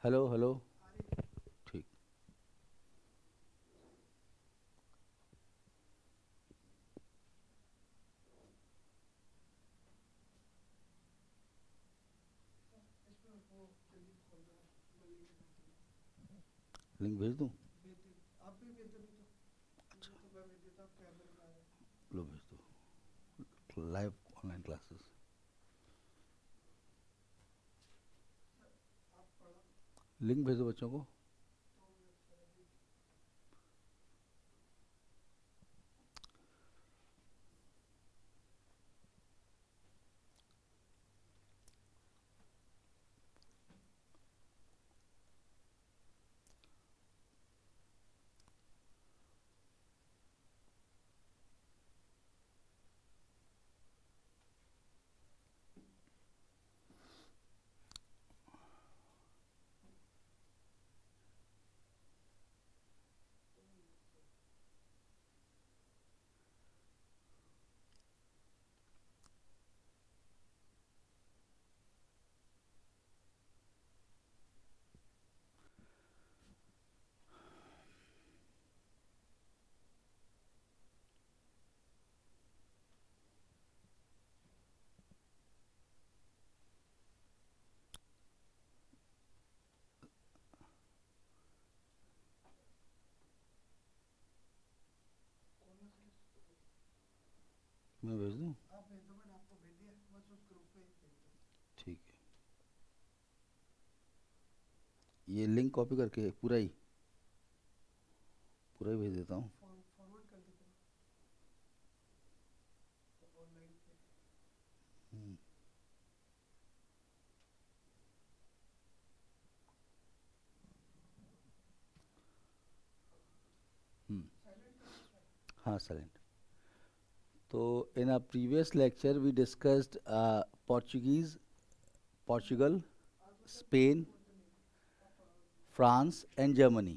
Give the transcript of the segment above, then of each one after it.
Hello hello. ठीक। Link भेज दूँ? लो भेज दो, लाइव ऑनलाइन क्लासेस। लिंक भेज दो बच्चों को। मैं भेज दूँ? ठीक है। ये लिंक कॉपी करके पूरा ही भेज देता हूँ। हम्म, हम्म, हाँ silent. So in our previous lecture we discussed Portugal, Spain, France and Germany.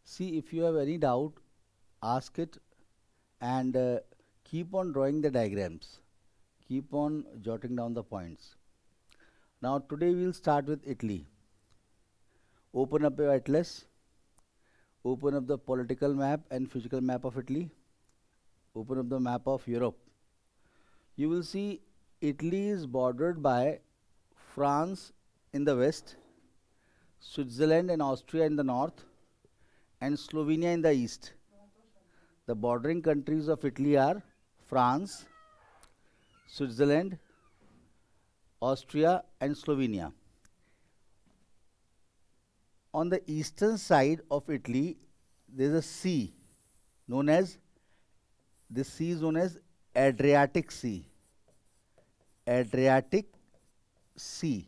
See, if you have any doubt, ask it, and keep on drawing the diagrams. Keep on jotting down the points. Now today we will start with Italy. Open up your atlas, open up the political map and physical map of Italy, open up the map of Europe. You will see Italy is bordered by France in the west, Switzerland and Austria in the north, and Slovenia in the east. The bordering countries of Italy are France, Switzerland, Austria, and Slovenia. On the eastern side of Italy, there is a sea known as, this sea is known as Adriatic Sea. Adriatic Sea.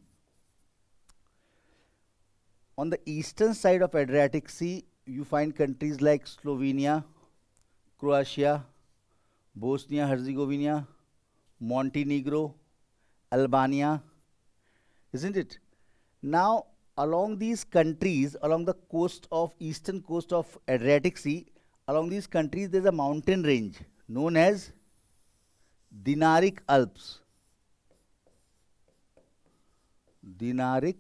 On the eastern side of Adriatic Sea, you find countries like Slovenia, Croatia, Bosnia Herzegovina, Montenegro, Albania, isn't it? Now, along these countries, along the coast of eastern coast of Adriatic Sea, along these countries, there's a mountain range known as Dinaric Alps. Dinaric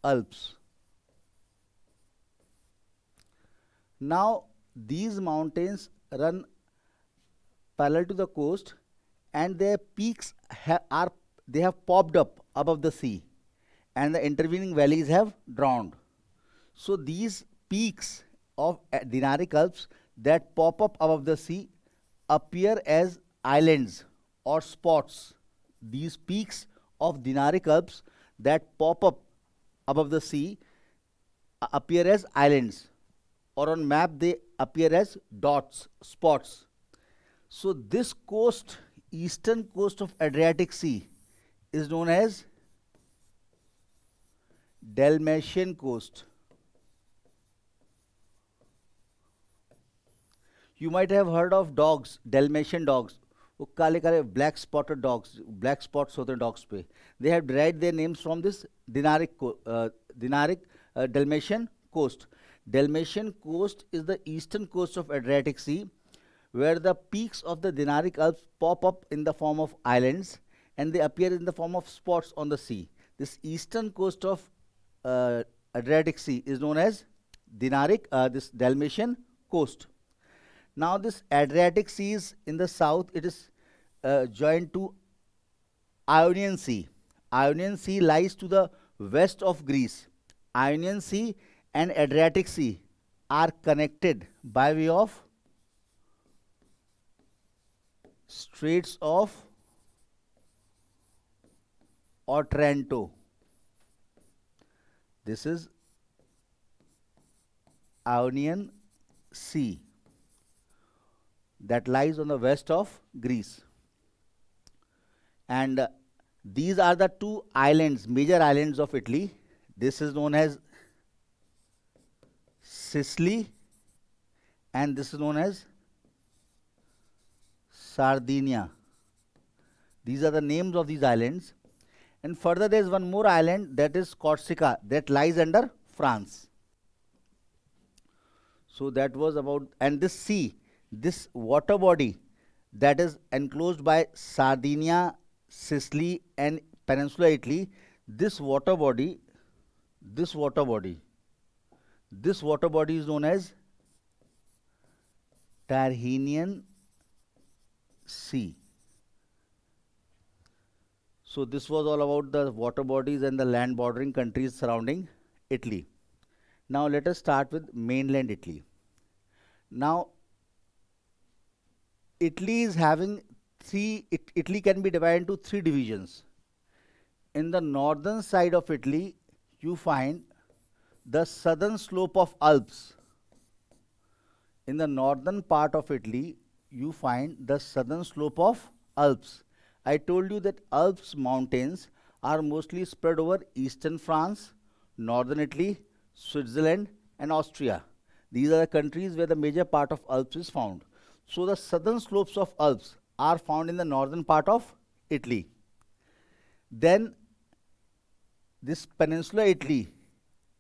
Alps. Now, these mountains run parallel to the coast, and their peaks are they have popped up above the sea, and the intervening valleys have drowned. So these peaks of Dinaric Alps that pop up above the sea appear as islands or spots. These peaks of Dinaric Alps that pop up above the sea appear as islands, or on map they appear as dots, spots. So this coast, eastern coast of Adriatic Sea, is known as Dalmatian coast. You might have heard of dogs, Dalmatian dogs. वो काले काले black spotted dogs, black spots होते हैं dogs पे. They have derived their names from this Dinaric Dalmatian coast. Dalmatian coast is the eastern coast of Adriatic Sea, where the peaks of the Dinaric Alps pop up in the form of islands, and they appear in the form of spots on the sea. This eastern coast of Adriatic Sea is known as this Dalmatian coast. Now this Adriatic Sea is in the south, it is joined to Ionian Sea. Ionian Sea lies to the west of Greece. Ionian Sea and Adriatic Sea are connected by way of Straits of Otranto. This is Ionian Sea that lies on the west of Greece. And these are the two islands, major islands of Italy. This is known as Sicily and this is known as Sardinia. These are the names of these islands. And further there is one more island, that is Corsica, that lies under France. So that was about, and this sea, this water body that is enclosed by Sardinia, Sicily and Peninsula Italy, this water body is known as Tyrrhenian Sea. So this was all about the water bodies and the land bordering countries surrounding Italy. Now let us start with mainland Italy. Now Italy is having Italy can be divided into three divisions. In the northern side of Italy, you find the southern slope of Alps. In the northern part of Italy, you find the southern slope of Alps. I told you that Alps mountains are mostly spread over eastern France, northern Italy, Switzerland and Austria. These are the countries where the major part of Alps is found. So the southern slopes of Alps are found in the northern part of Italy. Then this Peninsula Italy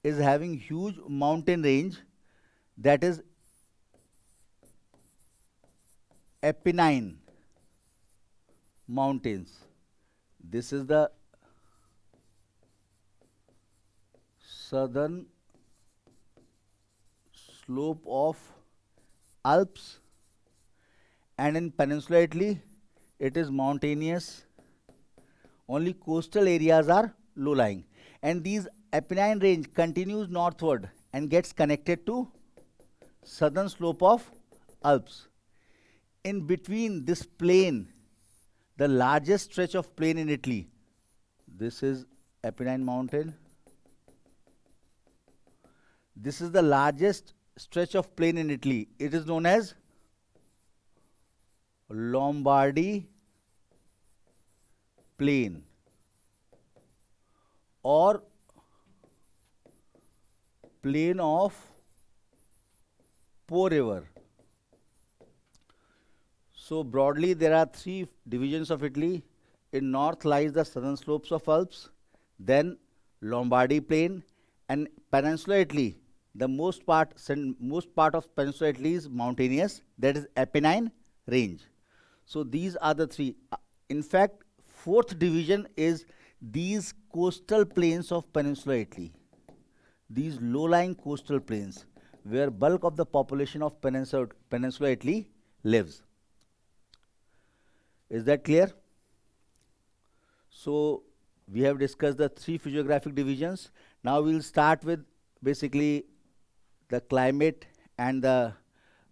is having huge mountain range, that is Apennine mountains. This is the southern slope of Alps, and in Peninsula Italy it is mountainous, only coastal areas are low lying, and these Apennine range continues northward and gets connected to southern slope of Alps. In between this plain, the largest stretch of plain in Italy, this is Apennine mountain. This is the largest stretch of plain in Italy. It is known as Lombardy plain or plain of Po river. So broadly there are three divisions of Italy. In north lies the southern slopes of Alps, then Lombardy plain, and Peninsula Italy. The most part of Peninsula Italy is mountainous, that is Apennine range. So these are the three. In fact, fourth division is these coastal plains of Peninsula Italy. These low-lying coastal plains where bulk of the population of Peninsula Italy lives. Is that clear? So we have discussed the three physiographic divisions. Now we will start with basically the climate and the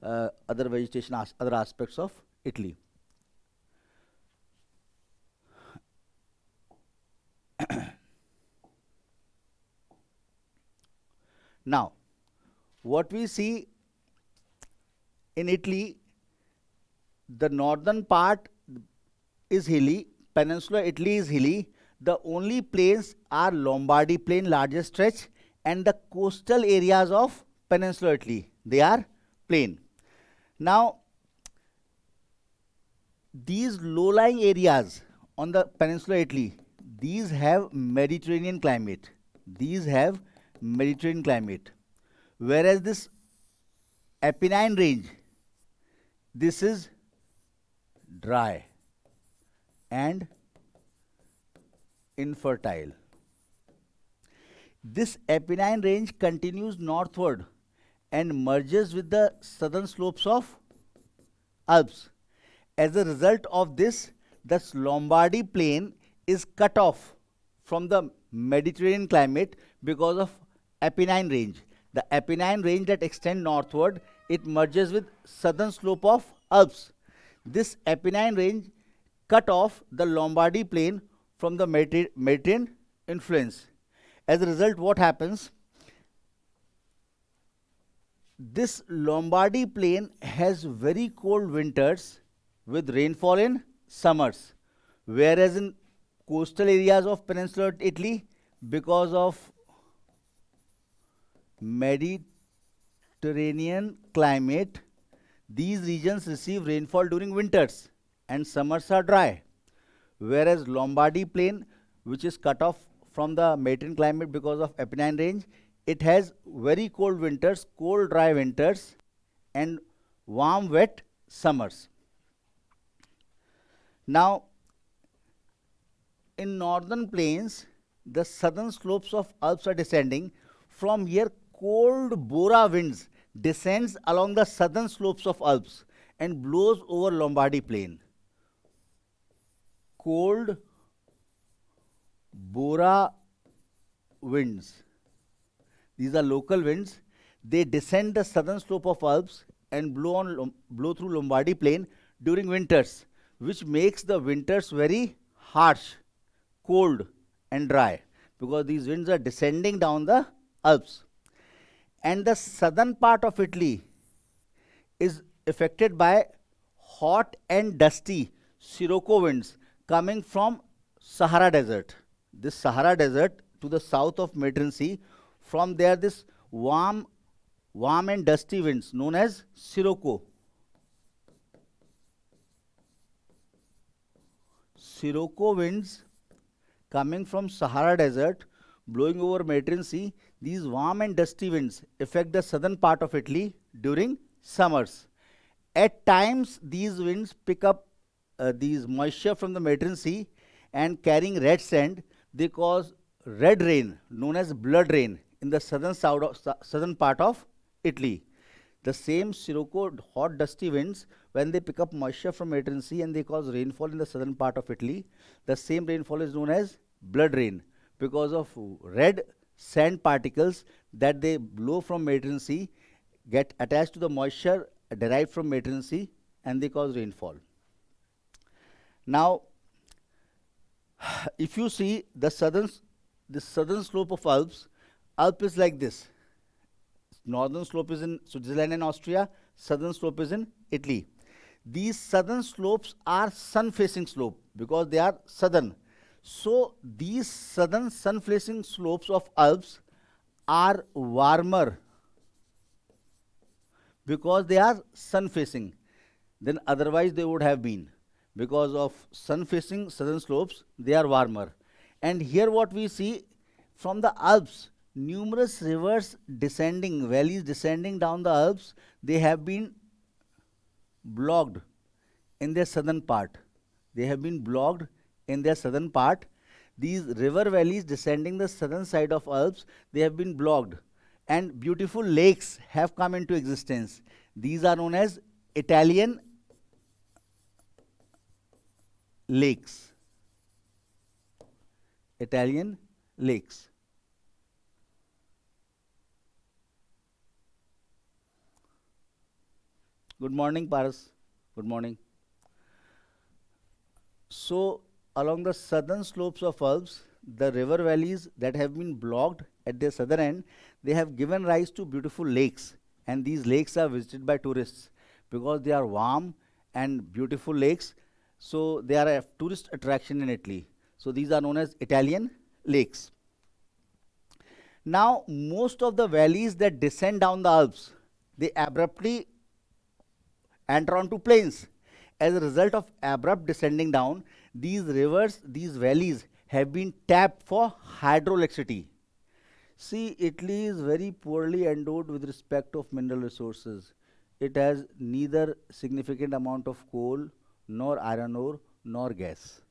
other vegetation, other aspects of Italy. Now, what we see in Italy, the northern part is hilly, Peninsula Italy is hilly. The only plains are Lombardy plain, largest stretch, and the coastal areas of Peninsula Italy. They are plain. Now, these low-lying areas on the Peninsula Italy, these have Mediterranean climate. Whereas this Apennine range, this is dry and infertile. This Apennine range continues northward and merges with the southern slopes of Alps. As a result of this, the Lombardy plain is cut off from the Mediterranean climate because of Apennine range. The Apennine range that extends northward, it merges with southern slope of Alps. This Apennine range cut off the Lombardy plain from the Mediterranean influence. As a result, what happens? This Lombardy plain has very cold winters with rainfall in summers, whereas in coastal areas of peninsular Italy, because of Mediterranean climate, these regions receive rainfall during winters and summers are dry, whereas Lombardy plain, which is cut off from the Mediterranean climate because of Apennine range, it has very cold winters, cold dry winters, and warm wet summers. Now, in northern plains, the southern slopes of Alps are descending. From here, cold Bora winds descends along the southern slopes of Alps and blows over Lombardy plain. Cold Bora winds. These are local winds. They descend the southern slope of Alps and blow through Lombardy plain during winters, which makes the winters very harsh, cold, and dry because these winds are descending down the Alps. And the southern part of Italy is affected by hot and dusty Sirocco winds coming from Sahara Desert. This Sahara Desert to the south of Mediterranean Sea, from there this warm and dusty winds known as Sirocco. Sirocco winds coming from Sahara Desert blowing over Mediterranean Sea, these warm and dusty winds affect the southern part of Italy during summers. At times, these winds pick up these moisture from the Mediterranean Sea and carrying red sand, they cause red rain known as blood rain in the southern part of Italy. The same Sirocco hot dusty winds, when they pick up moisture from Mediterranean Sea and they cause rainfall in the southern part of Italy, the same rainfall is known as blood rain because of red sand particles that they blow from Mediterranean Sea, get attached to the moisture derived from Mediterranean Sea, and they cause rainfall. Now, if you see the southern slope of Alps, Alp is like this. Northern slope is in Switzerland and Austria, southern slope is in Italy. These southern slopes are sun-facing slope because they are southern. So these southern sun-facing slopes of Alps are warmer because they are sun-facing than otherwise they would have been. Because of sun-facing southern slopes, they are warmer. And here what we see from the Alps, numerous rivers descending, valleys descending down the Alps, they have been blocked in their southern part. They have been blocked in their southern part. These river valleys descending the southern side of Alps, they have been blocked. And beautiful lakes have come into existence. These are known as Italian lakes. Italian lakes. Good morning, Paras. Good morning. So, along the southern slopes of Alps, the river valleys that have been blocked at their southern end, they have given rise to beautiful lakes. And these lakes are visited by tourists because they are warm and beautiful lakes. So, they are a tourist attraction in Italy. So, these are known as Italian lakes. Now, most of the valleys that descend down the Alps, they abruptly enter onto plains. As a result of abrupt descending down, these rivers, these valleys have been tapped for hydroelectricity. See, Italy is very poorly endowed with respect of mineral resources. It has neither significant amount of coal, nor iron ore, nor gas.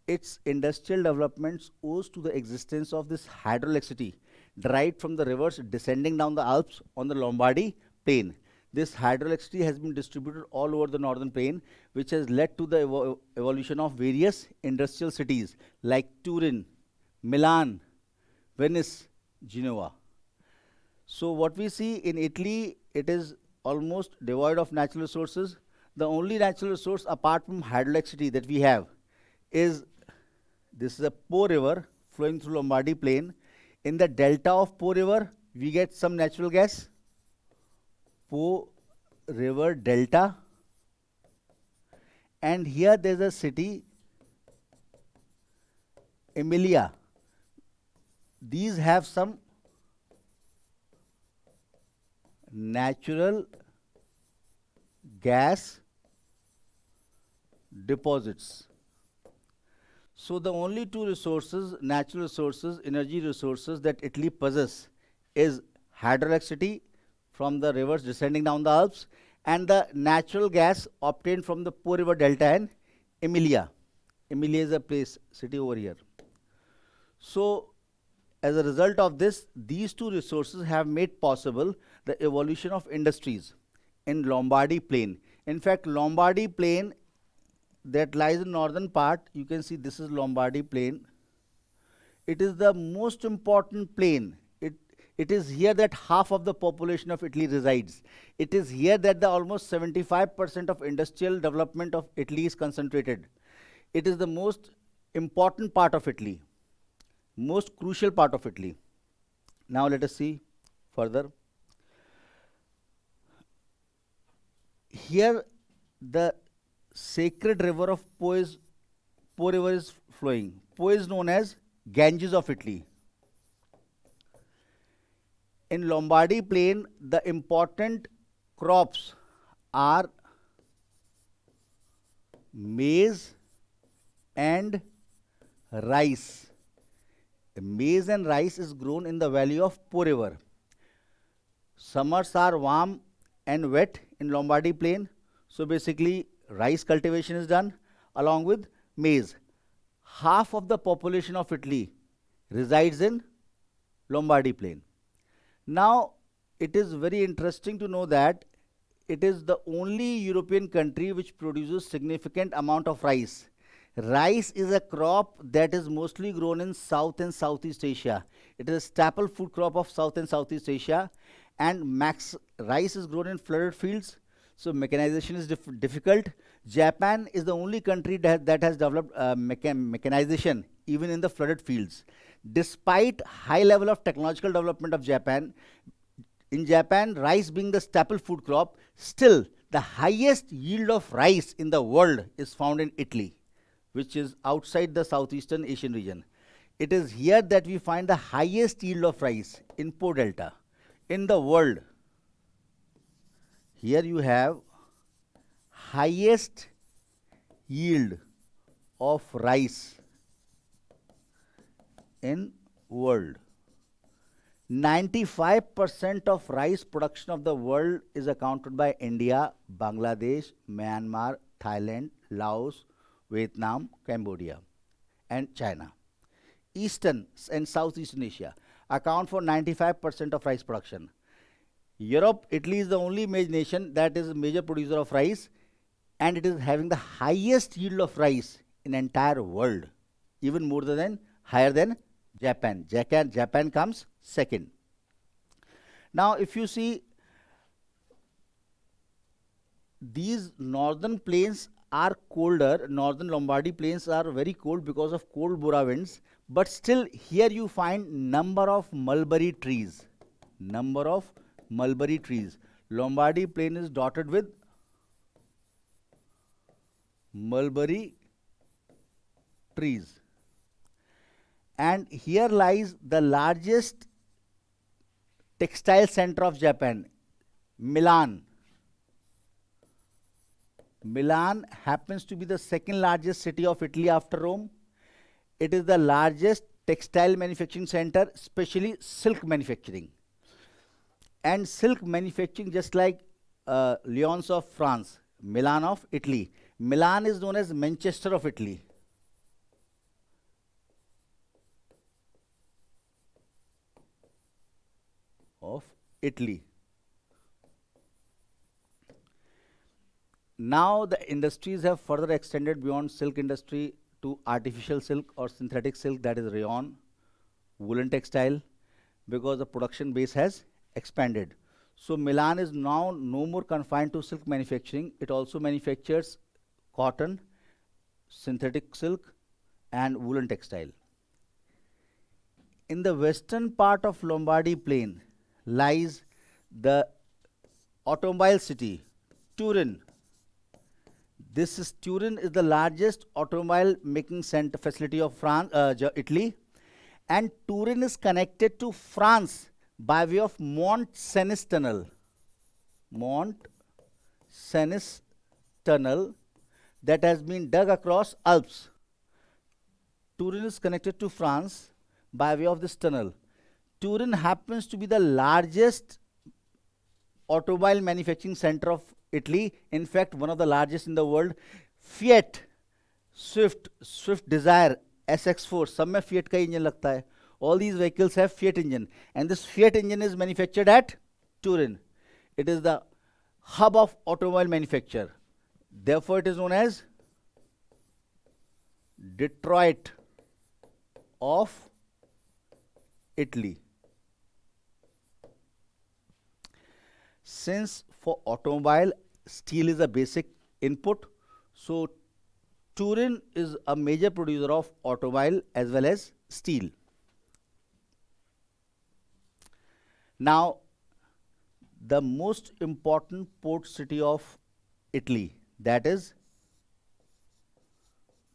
its industrial developments owes to the existence of this hydroelectricity derived from the rivers descending down the Alps on the Lombardy plain. This hydroelectricity has been distributed all over the northern plain, which has led to the evolution of various industrial cities like Turin, Milan, Venice, Genoa. So what we see in Italy, it is almost devoid of natural resources. The only natural resource apart from hydroelectricity that we have is this is a Po river flowing through Lombardy plain. In the delta of Po river, we get some natural gas. Po river delta. And here there's a city, Emilia. These have some natural gas deposits. So the only two resources, natural resources, energy resources that Italy possesses is hydroelectricity from the rivers descending down the Alps and the natural gas obtained from the Po river delta and Emilia. Emilia is a place, city over here. So as a result of this, these two resources have made possible the evolution of industries in Lombardy plain. In fact, Lombardy plain that lies in northern part, you can see this is Lombardy plain. It is the most important plain. It is here that half of the population of Italy resides. It is here that the almost 75% of industrial development of Italy is concentrated. It is the most important part of Italy, most crucial part of Italy. Now let us see further. Here the sacred river of Po river is flowing. Po is known as Ganges of Italy. In Lombardy plain, the important crops are maize and rice. The maize and rice is grown in the valley of Po river. Summers are warm and wet in Lombardy plain. So basically rice cultivation is done along with maize. Half of the population of Italy resides in Lombardy plain. Now, it is very interesting to know that it is the only European country which produces significant amount of rice. Rice is a crop that is mostly grown in South and Southeast Asia. It is a staple food crop of South and Southeast Asia, and rice is grown in flooded fields, so mechanization is difficult. Japan is the only country that has developed mechanization even in the flooded fields. Despite high level of technological development of Japan, in Japan, rice being the staple food crop, still the highest yield of rice in the world is found in Italy, which is outside the Southeastern Asian region. It is here that we find the highest yield of rice in Po Delta in the world. Here you have highest yield of rice in world. 95% of rice production of the world is accounted by India, Bangladesh, Myanmar, Thailand, Laos, Vietnam, Cambodia, and China. Eastern and Southeastern Asia account for 95% of rice production. Europe, Italy is the only major nation that is a major producer of rice, and it is having the highest yield of rice in entire world, even more than higher than Japan. Japan comes second. Now, if you see, these northern plains are colder. Northern Lombardy plains are very cold because of cold Bora winds. But still, here you find number of mulberry trees. Number of mulberry trees. Lombardy plain is dotted with mulberry trees. And here lies the largest textile center of Japan, Milan. Milan happens to be the second largest city of Italy after Rome. It is the largest textile manufacturing center, especially silk manufacturing. And silk manufacturing, just like Lyons of France, Milan of Italy. Milan is known as Manchester of Italy. of Italy. Now the industries have further extended beyond silk industry to artificial silk or synthetic silk, that is rayon, woolen textile, because the production base has expanded. So Milan is now no more confined to silk manufacturing. It also manufactures cotton, synthetic silk, and woolen textile. In the western part of Lombardy plain lies the automobile city, Turin. Turin is the largest automobile making center facility of Italy, and Turin is connected to France by way of Mont Cenis tunnel. Mont Cenis tunnel that has been dug across Alps. Turin is connected to France by way of this tunnel. Turin happens to be the largest automobile manufacturing center of Italy, in fact one of the largest in the world. Fiat, Swift Desire, SX4, सब में Fiat का engine लगता है. All these vehicles have Fiat engine, and this Fiat engine is manufactured at Turin. It is the hub of automobile manufacture. Therefore, it is known as Detroit of Italy. Since for automobile, steel is a basic input, so Turin is a major producer of automobile as well as steel. Now, the most important port city of Italy, that is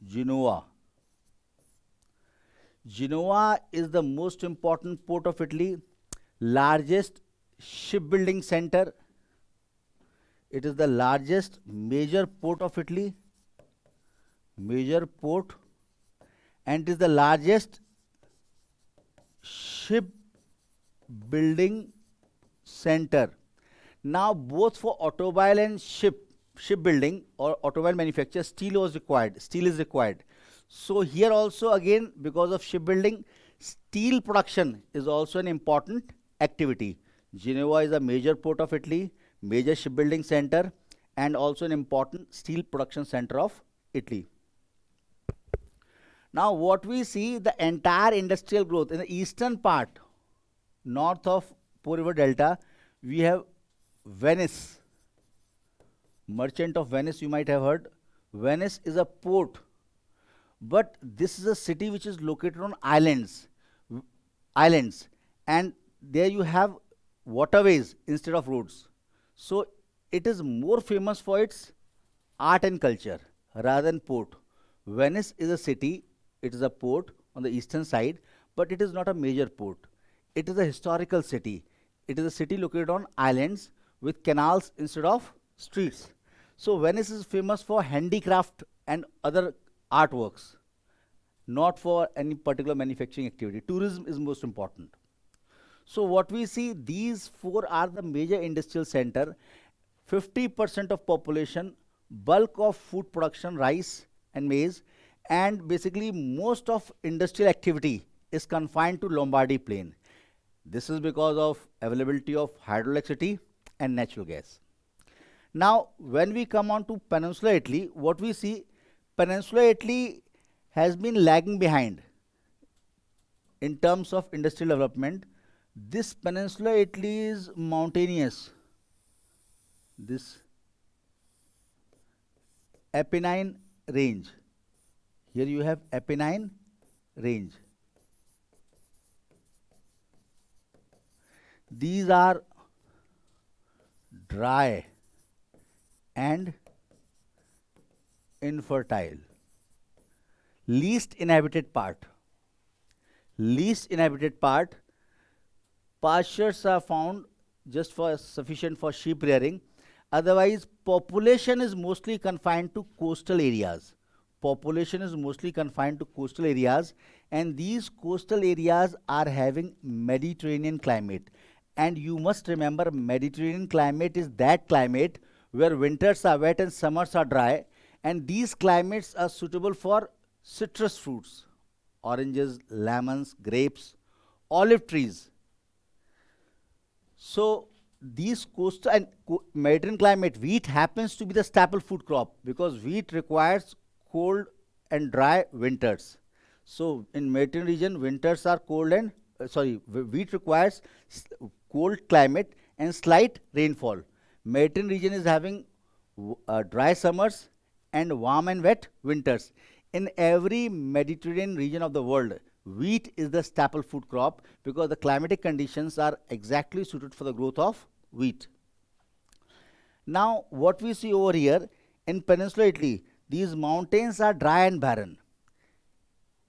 Genoa. Genoa is the most important port of Italy, largest shipbuilding center. It is the largest major port of Italy, major port, and it is the largest shipbuilding center. Now, both for automobile and shipbuilding or automobile manufacture, steel is required. So here also again, because of shipbuilding, steel production is also an important activity. Genoa is a major port of Italy, major shipbuilding center, and also an important steel production center of Italy. Now what we see, the entire industrial growth in the eastern part, north of Po River Delta, we have Venice, Merchant of Venice, you might have heard. Venice is a port, but this is a city which is located on islands, and there you have waterways instead of roads. So it is more famous for its art and culture rather than port. Venice is a city, it is a port on the eastern side, but it is not a major port. It is a historical city. It is a city located on islands with canals instead of streets. So Venice is famous for handicraft and other artworks, not for any particular manufacturing activity. Tourism is most important. So what we see, these four are the major industrial center. 50% of population, bulk of food production, rice and maize, and basically most of industrial activity is confined to Lombardy plain. This is because of availability of hydroelectricity and natural gas. Now, when we come on to Peninsular Italy, what we see, Peninsular Italy has been lagging behind in terms of industrial development. This Peninsular Italy is mountainous. This Apennine range. Here you have Apennine range. These are dry and infertile. Least inhabited part. Pastures are found just for sufficient for sheep rearing. Otherwise, population is mostly confined to coastal areas. And these coastal areas are having Mediterranean climate. And you must remember, Mediterranean climate is that climate where winters are wet and summers are dry, and these climates are suitable for citrus fruits, oranges, lemons, grapes, olive trees. So these coastal and Mediterranean climate, wheat happens to be the staple food crop because wheat requires cold and dry winters. So in Mediterranean region, winters are cold and wheat requires cold climate and slight rainfall. Mediterranean region is having dry summers and warm and wet winters. In every Mediterranean region of the world, wheat is the staple food crop because the climatic conditions are exactly suited for the growth of wheat. Now, what we see over here in Peninsula Italy, these mountains are dry and barren.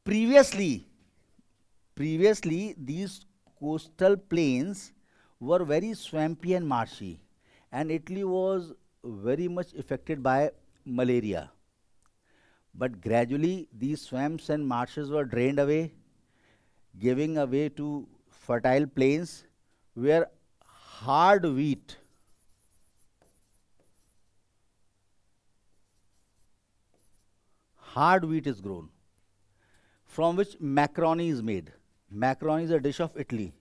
Previously, these coastal plains were very swampy and marshy, and Italy was very much affected by malaria. But gradually, these swamps and marshes were drained away, giving way to fertile plains where hard wheat is grown, from which macaroni is made. Macaroni is a dish of Italy.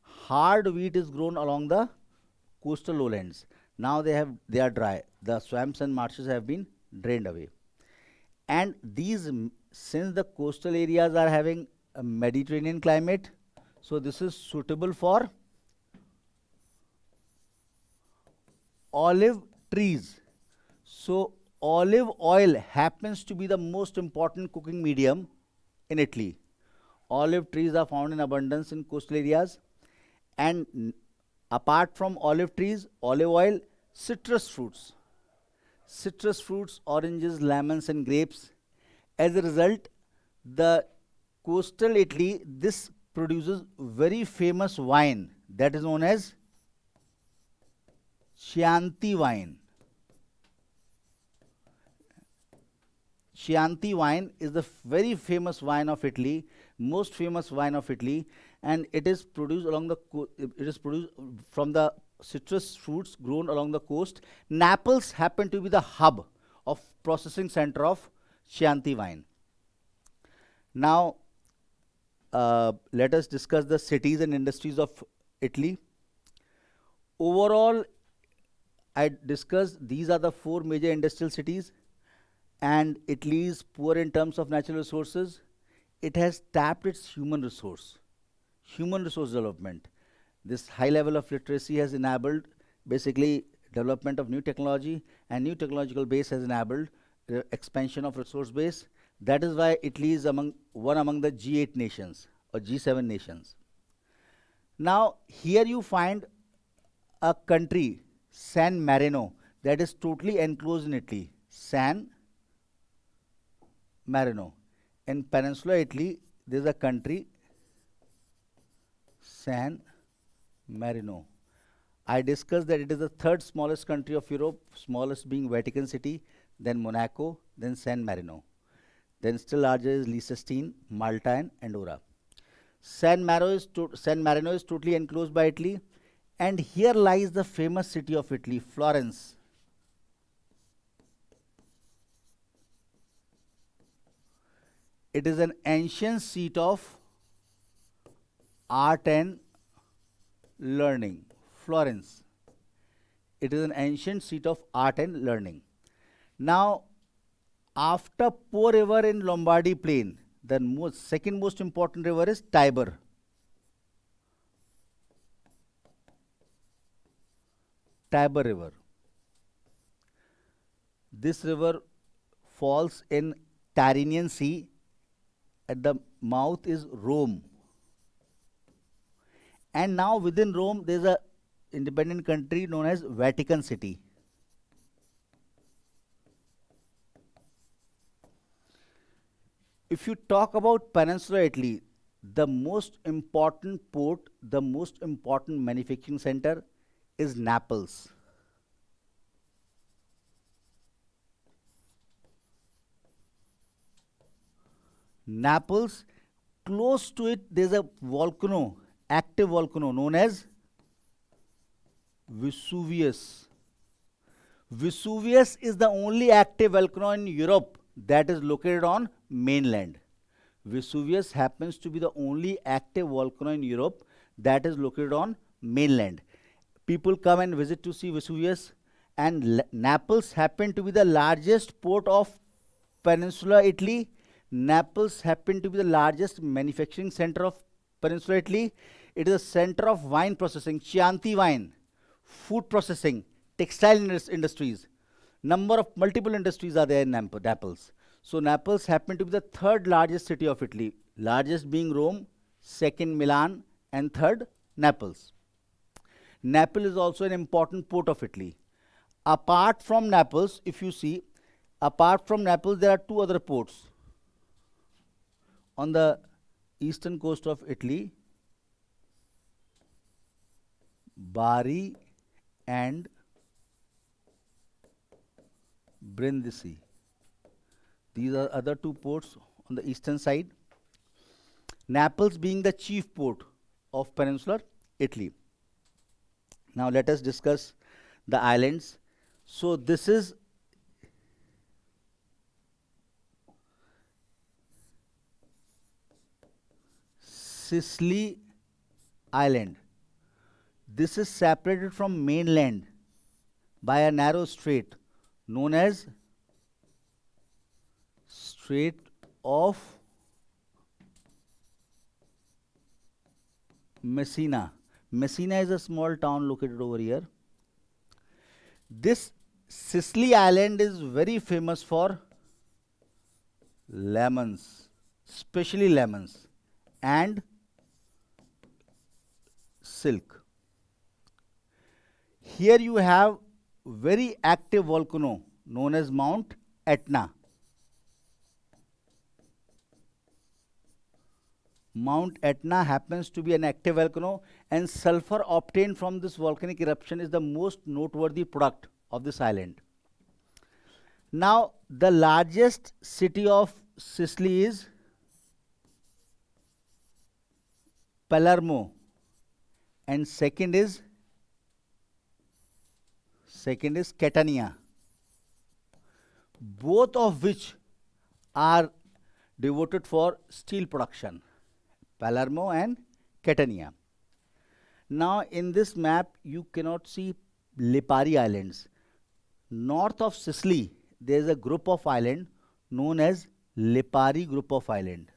Hard wheat is grown along the coastal lowlands. Now they are dry. The swamps and marshes have been drained away. And since the coastal areas are having a Mediterranean climate, so this is suitable for olive trees. So olive oil happens to be the most important cooking medium in Italy. Olive trees are found in abundance in coastal areas, and apart from olive trees, olive oil, citrus fruits, oranges, lemons, and grapes. As a result, the coastal Italy, this produces very famous wine that is known as Chianti wine. Chianti wine is the very famous wine of Italy, most famous wine of Italy, and it is produced from the citrus fruits grown along the coast. Naples happen to be the hub of processing center of Chianti wine. Now, let us discuss the cities and industries of Italy. Overall, I discussed these are the four major industrial cities, and Italy is poor in terms of natural resources. It has tapped its human resource development. This high level of literacy has enabled basically development of new technology, and new technological base has enabled the expansion of resource base. That is why Italy is one among the G8 nations or G7 nations. Now, here you find a country, San Marino, that is totally enclosed in Italy. San Marino. In Peninsula Italy, there is a country, San Marino. I discussed that it is the third smallest country of Europe, smallest being Vatican City, then Monaco, then San Marino. Then still larger is Liechtenstein, Malta, and Andorra. San Marino is totally enclosed by Italy, and here lies the famous city of Italy, Florence. It is an ancient seat of art and learning. Florence. It is an ancient seat of art and learning. Now, after Po River in Lombardy Plain, the second most important river is Tiber. Tiber River. This river falls in Tyrrhenian Sea. At the mouth is Rome. And now within Rome, there is an independent country known as Vatican City. If you talk about Peninsula Italy, the most important port, the most important manufacturing center is Naples. Naples, close to it, there's a volcano, active volcano known as Vesuvius. Vesuvius is the only active volcano in Europe that is located on mainland. Vesuvius happens to be the only active volcano in Europe that is located on mainland. People come and visit to see Vesuvius, and Naples happen to be the largest port of Peninsula Italy. Naples happen to be the largest manufacturing center of Peninsula Italy. It is a center of wine processing, Chianti wine, food processing, textile industries. Number of multiple industries are there in Naples. So Naples happened to be the third largest city of Italy, largest being Rome, second Milan, and third Naples. Naples is also an important port of Italy. Apart from Naples, if you see, apart from Naples, there are two other ports on the eastern coast of Italy, Bari and Brindisi. These are other two ports on the eastern side. Naples being the chief port of peninsular Italy. Now let us discuss the islands. So this is Sicily Island. This is separated from mainland by a narrow strait known as Strait of Messina. Messina is a small town located over here. This Sicily Island is very famous for lemons, especially lemons, and silk. Here you have very active volcano known as Mount Etna. Mount Etna happens to be an active volcano, and sulfur obtained from this volcanic eruption is the most noteworthy product of this island. Now, the largest city of Sicily is Palermo, and second is Catania, both of which are devoted for steel production. Palermo and Catania. Now in this map you cannot see Lipari Islands. North of Sicily there is a group of islands known as Lipari group of island.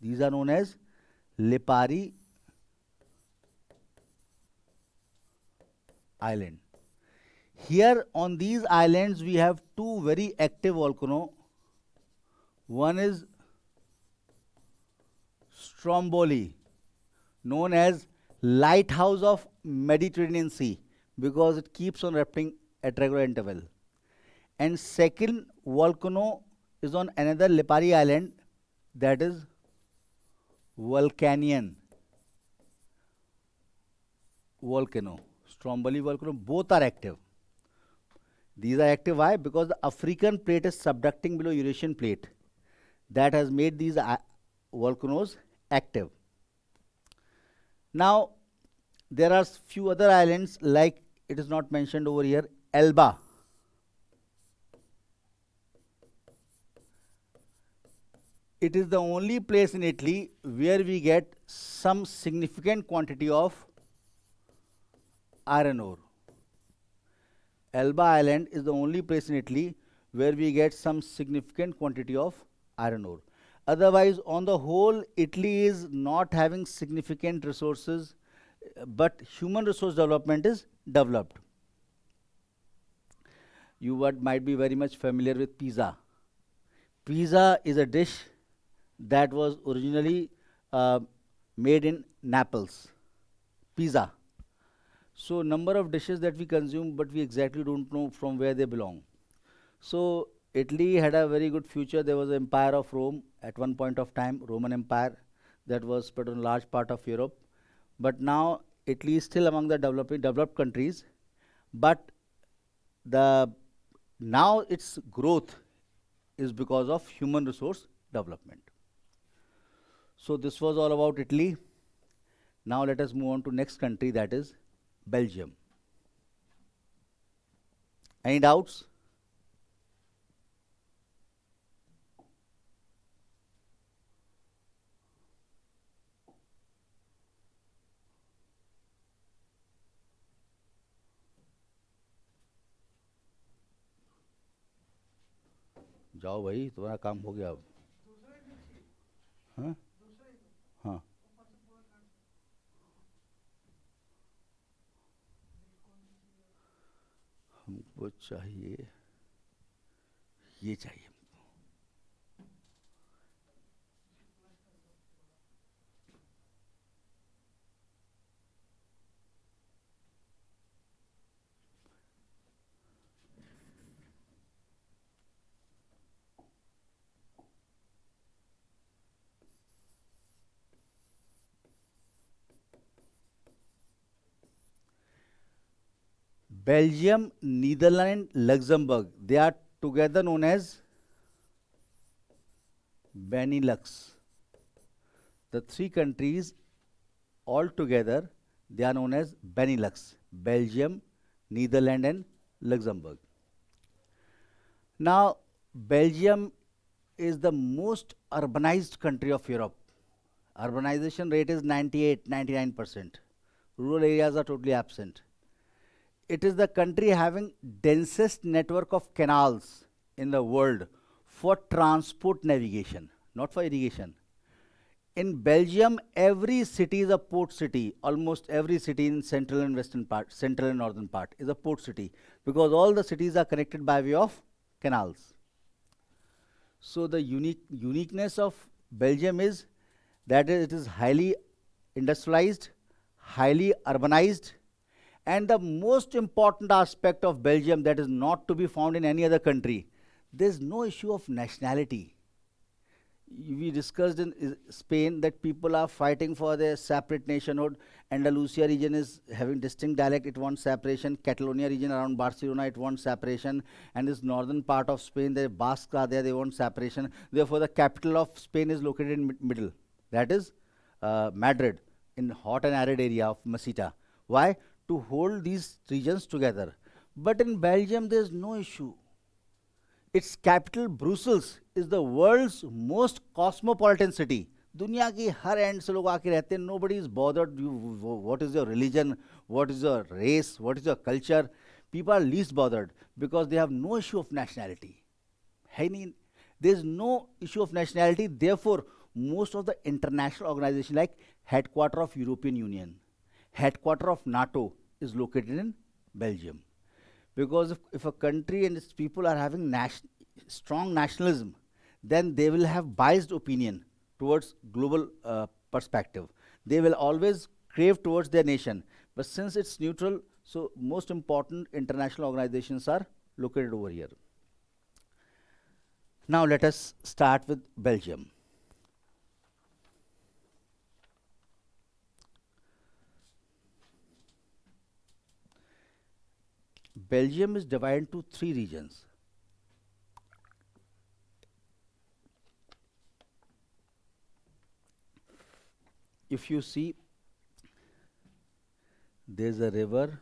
These are known as Lipari Island. Here on these islands we have two very active volcanoes. One is Stromboli, known as lighthouse of Mediterranean Sea, because it keeps on erupting at regular interval. And second volcano is on another Lipari island, that is Vulcanian volcano. Stromboli volcano, both are active. These are active why? Because the African plate is subducting below Eurasian plate. That has made these volcanoes active. Now there are few other islands, like it is not mentioned over here, Elba. It is the only place in Italy where we get some significant quantity of iron ore. Elba Island is the only place in Italy where we get some significant quantity of iron ore. Otherwise, on the whole, Italy is not having significant resources, but human resource development is developed. You might be very much familiar with pizza. Pizza is a dish that was originally made in Naples. Pizza. So number of dishes that we consume, but we exactly don't know from where they belong. So Italy had a very good future. There was an empire of Rome at one point of time, Roman Empire, that was spread on a large part of Europe. But now Italy is still among the developed countries. But now its growth is because of human resource development. So this was all about Italy. Now let us move on to next country, that is Belgium. Any doubts? जाओ भाई, तुम्हारा काम हो गया अब। हाँ हाँ। हमको चाहिए, ये चाहिए। Belgium, Netherlands, Luxembourg, they are together known as Benelux. The three countries all together, they are known as Benelux: Belgium, Netherlands, and Luxembourg. Now, Belgium is the most urbanized country of Europe. Urbanization rate is 98, 99%. Rural areas are totally absent. It is the country having densest network of canals in the world for transport navigation, not for irrigation. In Belgium, every city is a port city. Almost every city in central and western part, central and northern part is a port city, because all the cities are connected by way of canals. So the uniqueness of Belgium is that it is highly industrialized, highly urbanized, and the most important aspect of Belgium that is not to be found in any other country, there is no issue of nationality. We discussed in Spain that people are fighting for their separate nationhood. Andalusia region is having distinct dialect, it wants separation. Catalonia region around Barcelona, it wants separation. And this northern part of Spain, the Basques are there, they want separation. Therefore, the capital of Spain is located in middle. That is Madrid, in hot and arid area of Meseta. Why? To hold these regions together. But in Belgium, there is no issue. Its capital, Brussels, is the world's most cosmopolitan city. दुनिया की her and से लोग आके रहते हैं. Nobody is bothered you what is your religion, what is your race, what is your culture. People are least bothered because they have no issue of nationality. है नहीं, there is no issue of nationality. Therefore, most of the international organization like headquarter of European Union, headquarter of NATO is located in Belgium. Because if a country and its people are having strong nationalism, then they will have biased opinion towards global perspective. They will always crave towards their nation. But since it's neutral, so most important international organizations are located over here. Now let us start with Belgium. Belgium is divided into three regions. If you see, there's a river.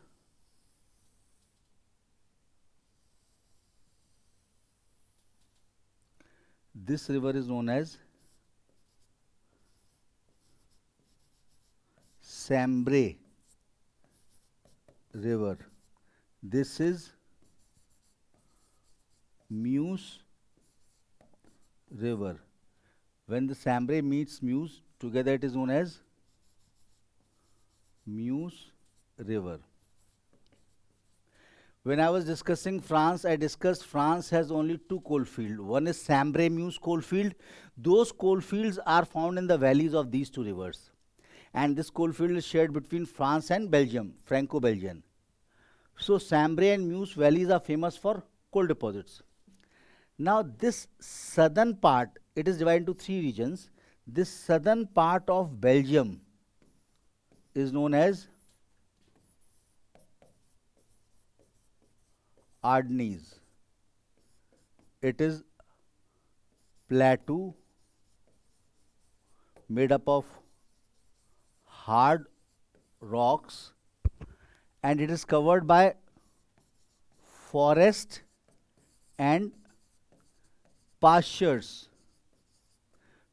This river is known as Sambre River. This is Meuse River. When the Sambre meets Meuse, together it is known as Meuse River. When I was discussing France, I discussed France has only two coal fields. One is Sambre-Meuse coal field. Those coal fields are found in the valleys of these two rivers. And this coal field is shared between France and Belgium, Franco-Belgian. So Sambre and Meuse valleys are famous for coal deposits. Now this southern part, it is divided into three regions. This southern part of Belgium is known as Ardennes. It is plateau made up of hard rocks, and it is covered by forest and pastures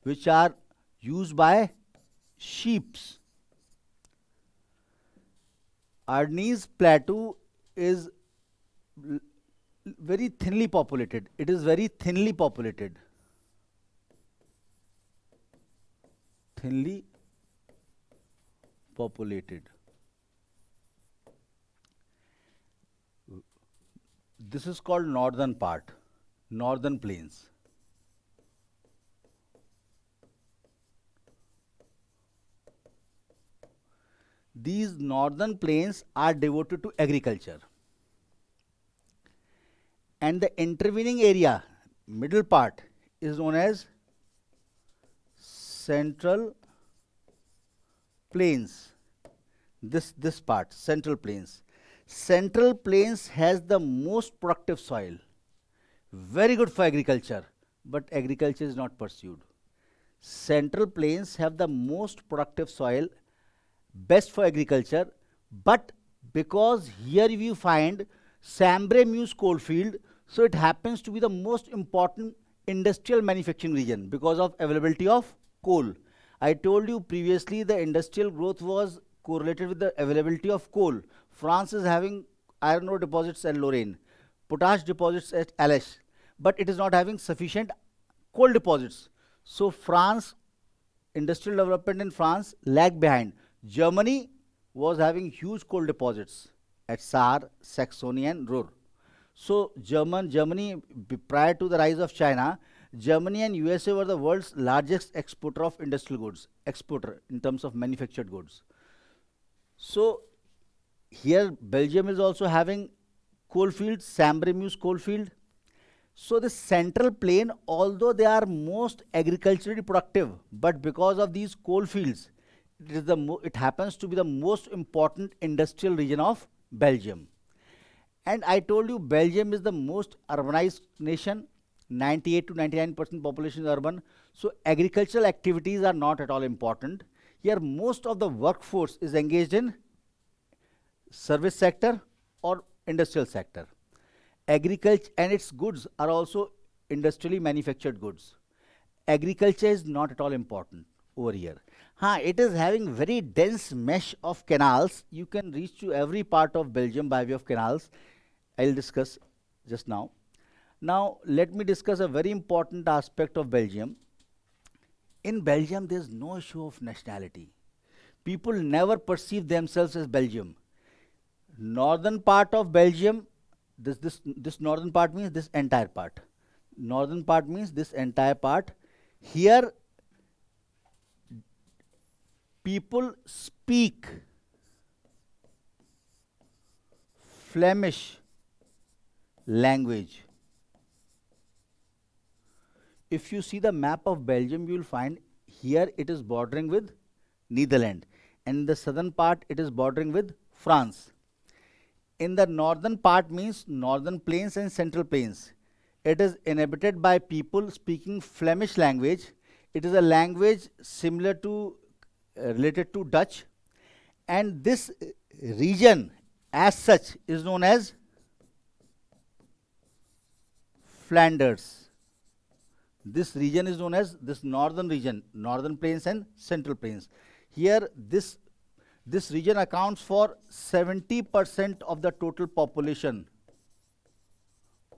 which are used by sheep. Ardennes plateau is very thinly populated. It is very thinly populated. Thinly populated. This is called northern part, northern plains. These northern plains are devoted to agriculture. And the intervening area, middle part, is known as central plains. This part, central plains. Central plains has the most productive soil, very good for agriculture, but agriculture is not pursued. Central plains have the most productive soil, best for agriculture, but because here you find Sambre Meuse coalfield, so it happens to be the most important industrial manufacturing region because of availability of coal. I told you previously the industrial growth was correlated with the availability of coal. France is having iron ore deposits at Lorraine, potash deposits at Alès, but it is not having sufficient coal deposits. So France, industrial development in France lagged behind. Germany was having huge coal deposits at Saar, Saxony, and Ruhr. So Germany, prior to the rise of China, Germany and USA were the world's largest exporter of industrial goods, exporter in terms of manufactured goods. So here Belgium is also having coalfields, Sambre-Meuse coalfield. So the central plain, although they are most agriculturally productive, but because of these coal fields, it happens to be the most important industrial region of Belgium. And I told you Belgium is the most urbanized nation, 98 to 99% population is urban. So agricultural activities are not at all important. Here most of the workforce is engaged in service sector or industrial sector. Agriculture and its goods are also industrially manufactured goods. Agriculture is not at all important over here. It is having very dense mesh of canals. You can reach to every part of Belgium by way of canals. I'll discuss just now. Now, let me discuss a very important aspect of Belgium. In Belgium, there's no issue of nationality. People never perceive themselves as Belgium. Northern part of Belgium, this northern part means this entire part. Northern part means this entire part. Here, people speak Flemish language. If you see the map of Belgium, you will find here it is bordering with Netherlands, and in the southern part it is bordering with France. In the northern part means northern plains and central plains. It is inhabited by people speaking Flemish language. It is a language similar to related to Dutch, and this region as such is known as Flanders. This region is known as this northern region, northern plains and central plains. Here this region accounts for 70% of the total population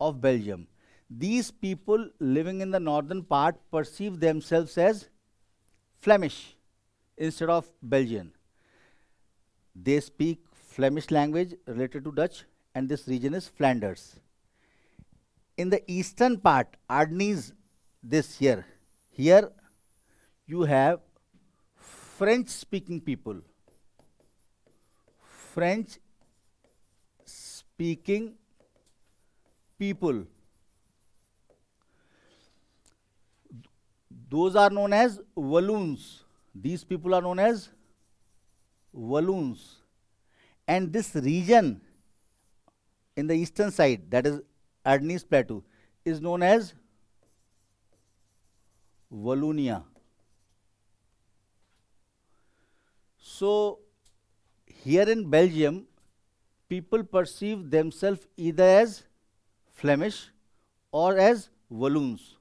of Belgium. These people living in the northern part perceive themselves as Flemish instead of Belgian. They speak Flemish language related to Dutch, and this region is Flanders. In the eastern part, Ardennes, this here you have French speaking people. French speaking people. Those are known as Walloons. These people are known as Walloons. And this region in the eastern side, that is Ardennes Plateau, is known as Wallonia. So here in Belgium, people perceive themselves either as Flemish or as Walloons.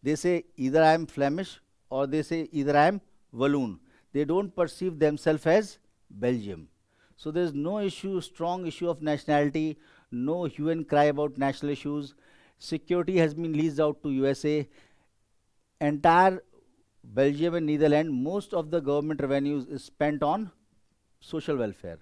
They say either I am Flemish or they say either I am Walloon. They don't perceive themselves as Belgium. So there is no issue, strong issue of nationality, No hue and cry about national issues. Security has been leased out to USA. Entire Belgium and Netherlands, most of the government revenues is spent on social welfare.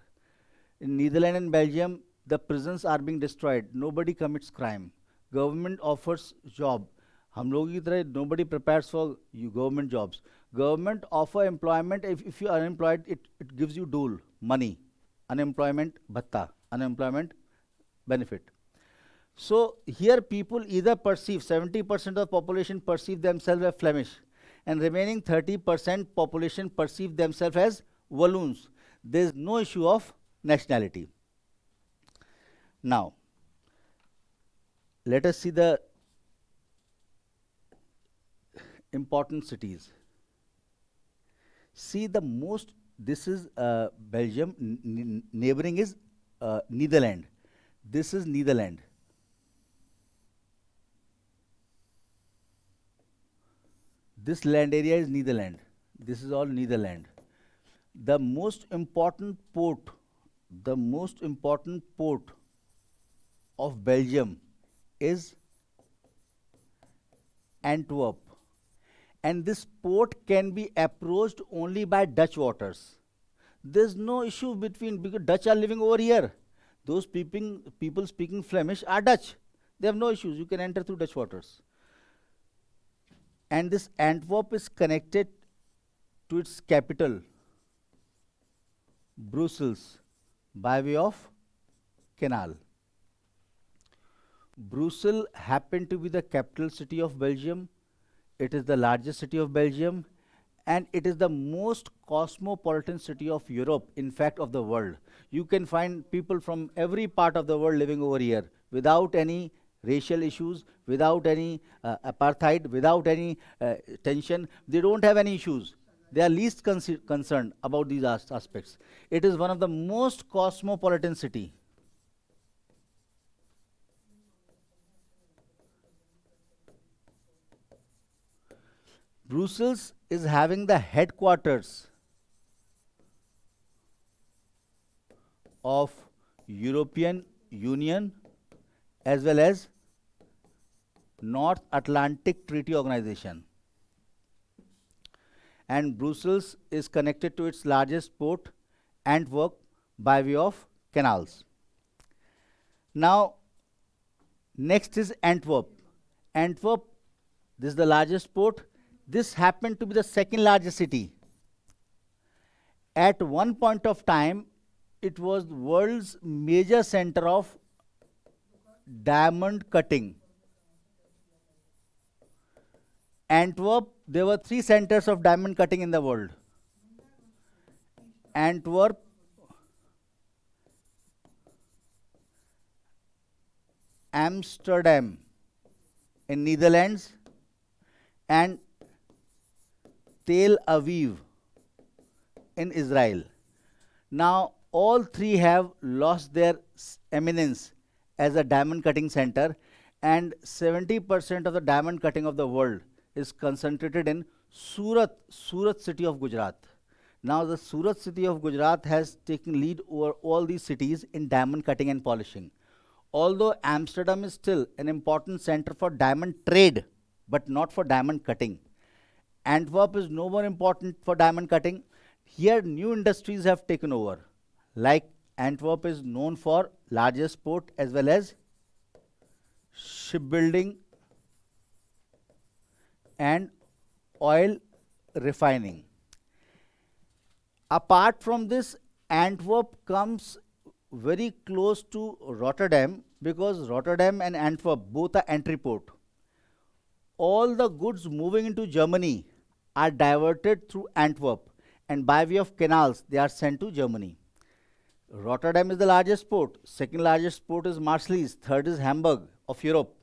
In Netherlands and Belgium, the prisons are being destroyed. Nobody commits crime. Government offers job. हम लोगों की तरह nobody prepares for you government jobs. Government offer employment. If you are unemployed, it gives you dole, money, unemployment bhatta, unemployment benefit. So here people either perceive 70% of the population perceive themselves as Flemish, and remaining 30% population perceive themselves as Walloons. There is no issue of nationality. Now, let us see the important cities. See the most, this is Belgium, neighboring is Netherlands. This is Netherlands. This land area is Netherlands. This is all Netherlands. The most important port of Belgium is Antwerp. And this port can be approached only by Dutch waters. There's no issue between, because Dutch are living over here. Those people speaking Flemish are Dutch. They have no issues. You can enter through Dutch waters. And this Antwerp is connected to its capital, Brussels, by way of canal. Brussels happened to be the capital city of Belgium. It is the largest city of Belgium, and it is the most cosmopolitan city of Europe, in fact of the world. You can find people from every part of the world living over here without any racial issues, without any apartheid, without any tension. They don't have any issues. They are least concerned about these aspects. It is one of the most cosmopolitan city. Brussels is having the headquarters of European Union as well as North Atlantic Treaty Organization. And Brussels is connected to its largest port, Antwerp, by way of canals. Now, next is Antwerp. Antwerp, this is the largest port. This happened to be the second largest city. At one point of time, it was the world's major center of diamond cutting. Antwerp, there were 3 centers of diamond cutting in the world. Antwerp, Amsterdam in Netherlands, and Tel Aviv in Israel. Now, all 3 have lost their eminence as a diamond cutting center, and 70% of the diamond cutting of the world is concentrated in Surat city of Gujarat. Now the Surat city of Gujarat has taken lead over all these cities in diamond cutting and polishing. Although Amsterdam is still an important center for diamond trade, but not for diamond cutting. Antwerp is no more important for diamond cutting. Here new industries have taken over. Like Antwerp is known for largest port as well as shipbuilding and oil refining. Apart from this, Antwerp comes very close to Rotterdam because Rotterdam and Antwerp both are entry port. All the goods moving into Germany are diverted through Antwerp, and by way of canals they are sent to Germany. Rotterdam is the largest port, second largest port is Marseille, third is Hamburg of Europe.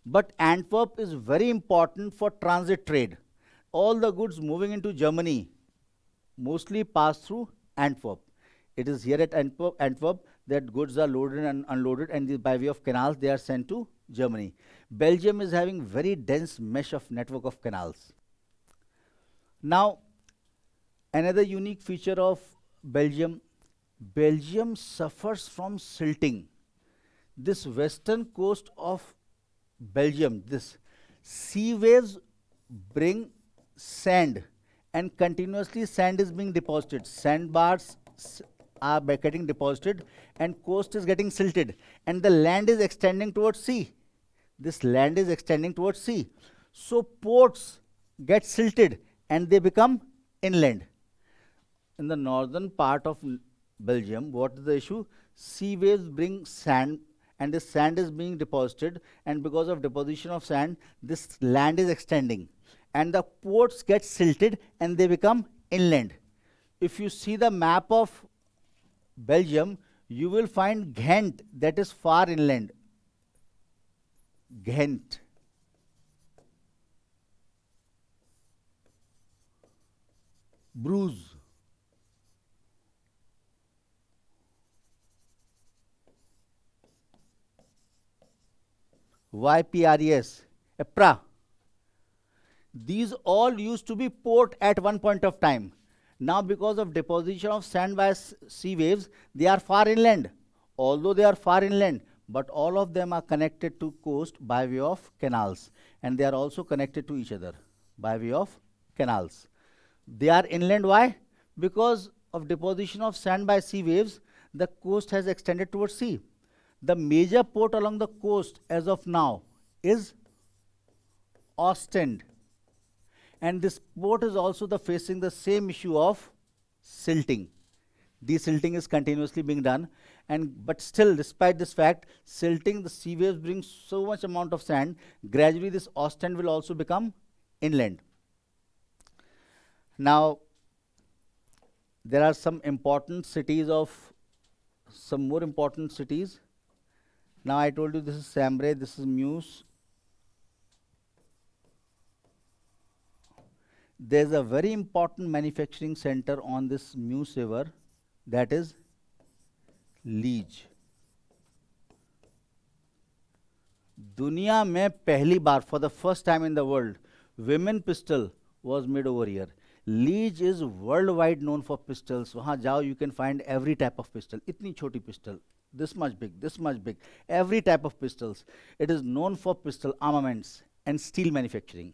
But Antwerp is very important for transit trade. All the goods moving into Germany mostly pass through Antwerp. It is here at Antwerp that goods are loaded and unloaded, and by way of canals they are sent to Germany. Belgium is having very dense mesh of network of canals. Now, another unique feature of Belgium suffers from silting. this western coast of Belgium, this sea waves bring sand, and continuously sand is being deposited. Sandbars are getting deposited, and coast is getting silted, and the land is extending towards sea. This land is extending towards sea. So ports get silted and they become inland. In the northern part of Belgium, what is the issue? Sea waves bring sand, and this sand is being deposited, and because of deposition of sand, this land is extending, and the ports get silted and they become inland. If you see the map of Belgium, you will find Ghent, that is far inland. Ghent. Bruges. YPRES. EPRA. These all used to be port at one point of time. Now because of deposition of sand by sea waves, they are far inland. Although they are far inland, but all of them are connected to coast by way of canals, and they are also connected to each other by way of canals. They are inland. Why? Because of deposition of sand by sea waves, the coast has extended towards sea. The major port along the coast as of now is Ostend, and this port is also facing the same issue of silting. Desilting is continuously being done, and but still, despite this fact, silting, the sea waves bring so much amount of sand. Gradually, this Ostend will also become inland. Now, there are some more important cities. Now I told you this is Cambrai, this is Meuse. There's a very important manufacturing center on this Meuse river, that is Liege. दुनिया में पहली बार, for the first time in the world, women pistol was made over here. Liege is worldwide known for pistols. वहाँ जाओ, you can find every type of pistol. इतनी छोटी pistol, this much big, every type of pistols. It is known for pistol armaments and steel manufacturing.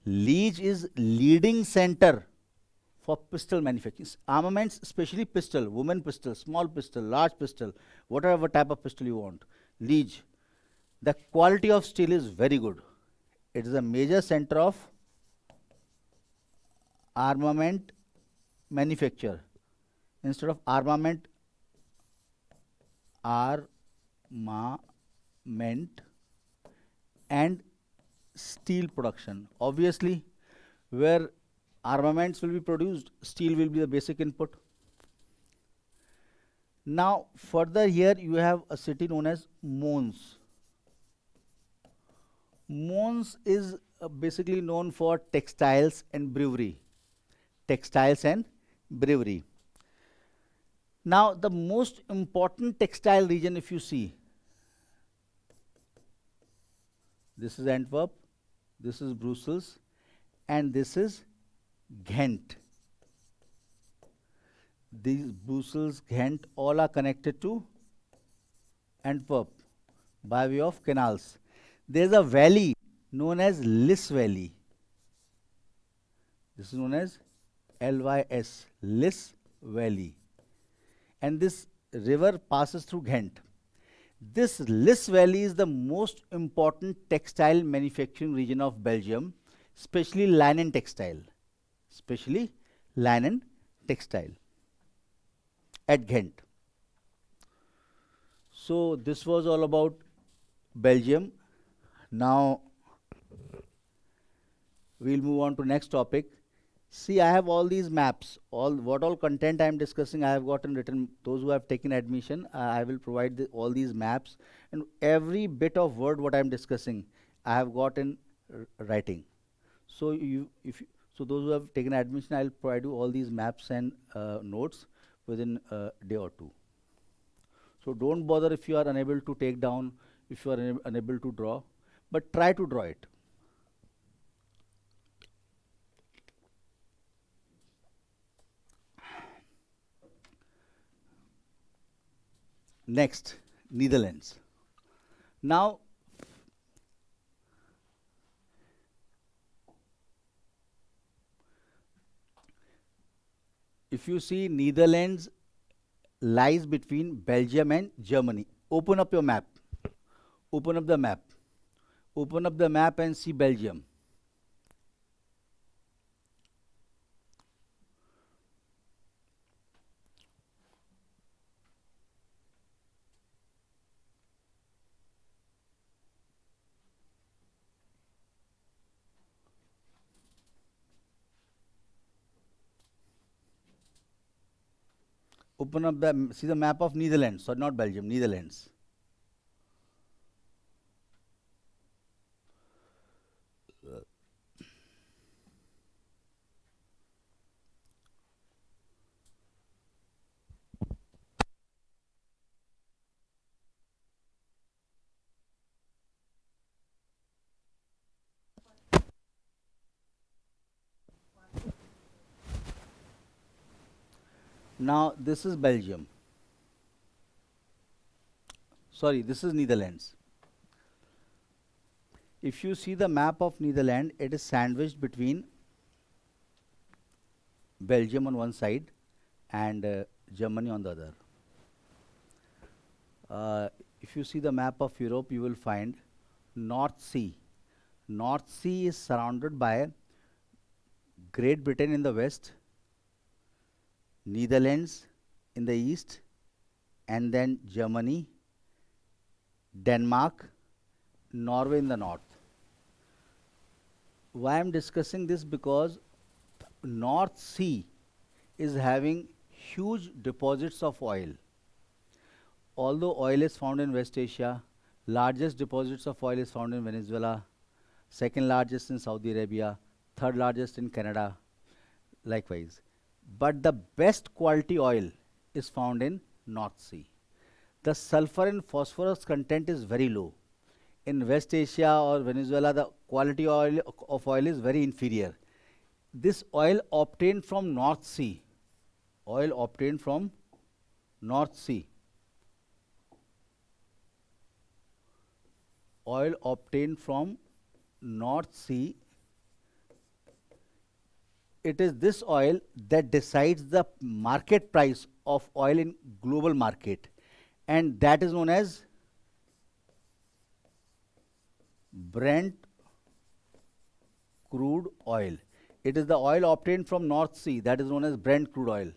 Liege is leading center for pistol manufacturing. Armaments, especially pistol, woman pistol, small pistol, large pistol, whatever type of pistol you want. Liege. The quality of steel is very good. It is a major center of armament manufacture. Instead of armament, armament and steel production. Obviously, where armaments will be produced, steel will be the basic input. Now, further here you have a city known as Mons. Mons is basically known for textiles and brewery. Textiles and brewery. Now, the most important textile region, if you see, this is Antwerp, this is Brussels, and this is Ghent. These Brussels, Ghent, all are connected to Antwerp by way of canals. There is a valley known as Lys Valley. This is known as LYS, Lys Valley. And this river passes through Ghent. This Lys Valley is the most important textile manufacturing region of Belgium, especially linen textile. Especially linen textile at Ghent. So this was all about Belgium. Now we'll move on to next topic. See, I have all these maps. What all content I am discussing, I have gotten written. Those who have taken admission, I will provide all these maps, and every bit of word what I am discussing, I have got in writing. So so those who have taken admission, I will provide you all these maps and notes within a day or two. So don't bother if you are unable to take down, if you are unable to draw, but try to draw it. Next, Netherlands. Now, if you see, Netherlands lies between Belgium and Germany. Open up your map. Open up the map. Open up the map and see Belgium. Open up the, see the map of Netherlands, or not Belgium, Netherlands. Now, this is Belgium. Sorry, this is Netherlands. If you see the map of Netherlands, it is sandwiched between Belgium on one side and Germany on the other. If you see the map of Europe, you will find North Sea. North Sea is surrounded by Great Britain in the west, Netherlands in the east, and then Germany, Denmark, Norway in the north. Why I'm discussing this? Because North Sea is having huge deposits of oil. Although oil is found in West Asia, largest deposits of oil is found in Venezuela, second largest in Saudi Arabia, third largest in Canada, likewise. But the best quality oil is found in North Sea. The sulfur and phosphorus content is very low. In West Asia or Venezuela, the quality of oil is very inferior. This oil obtained from North Sea, oil obtained from North Sea, oil obtained from North Sea, it is this oil that decides the market price of oil in global market, and that is known as Brent crude oil. It is the oil obtained from North Sea that is known as Brent crude oil.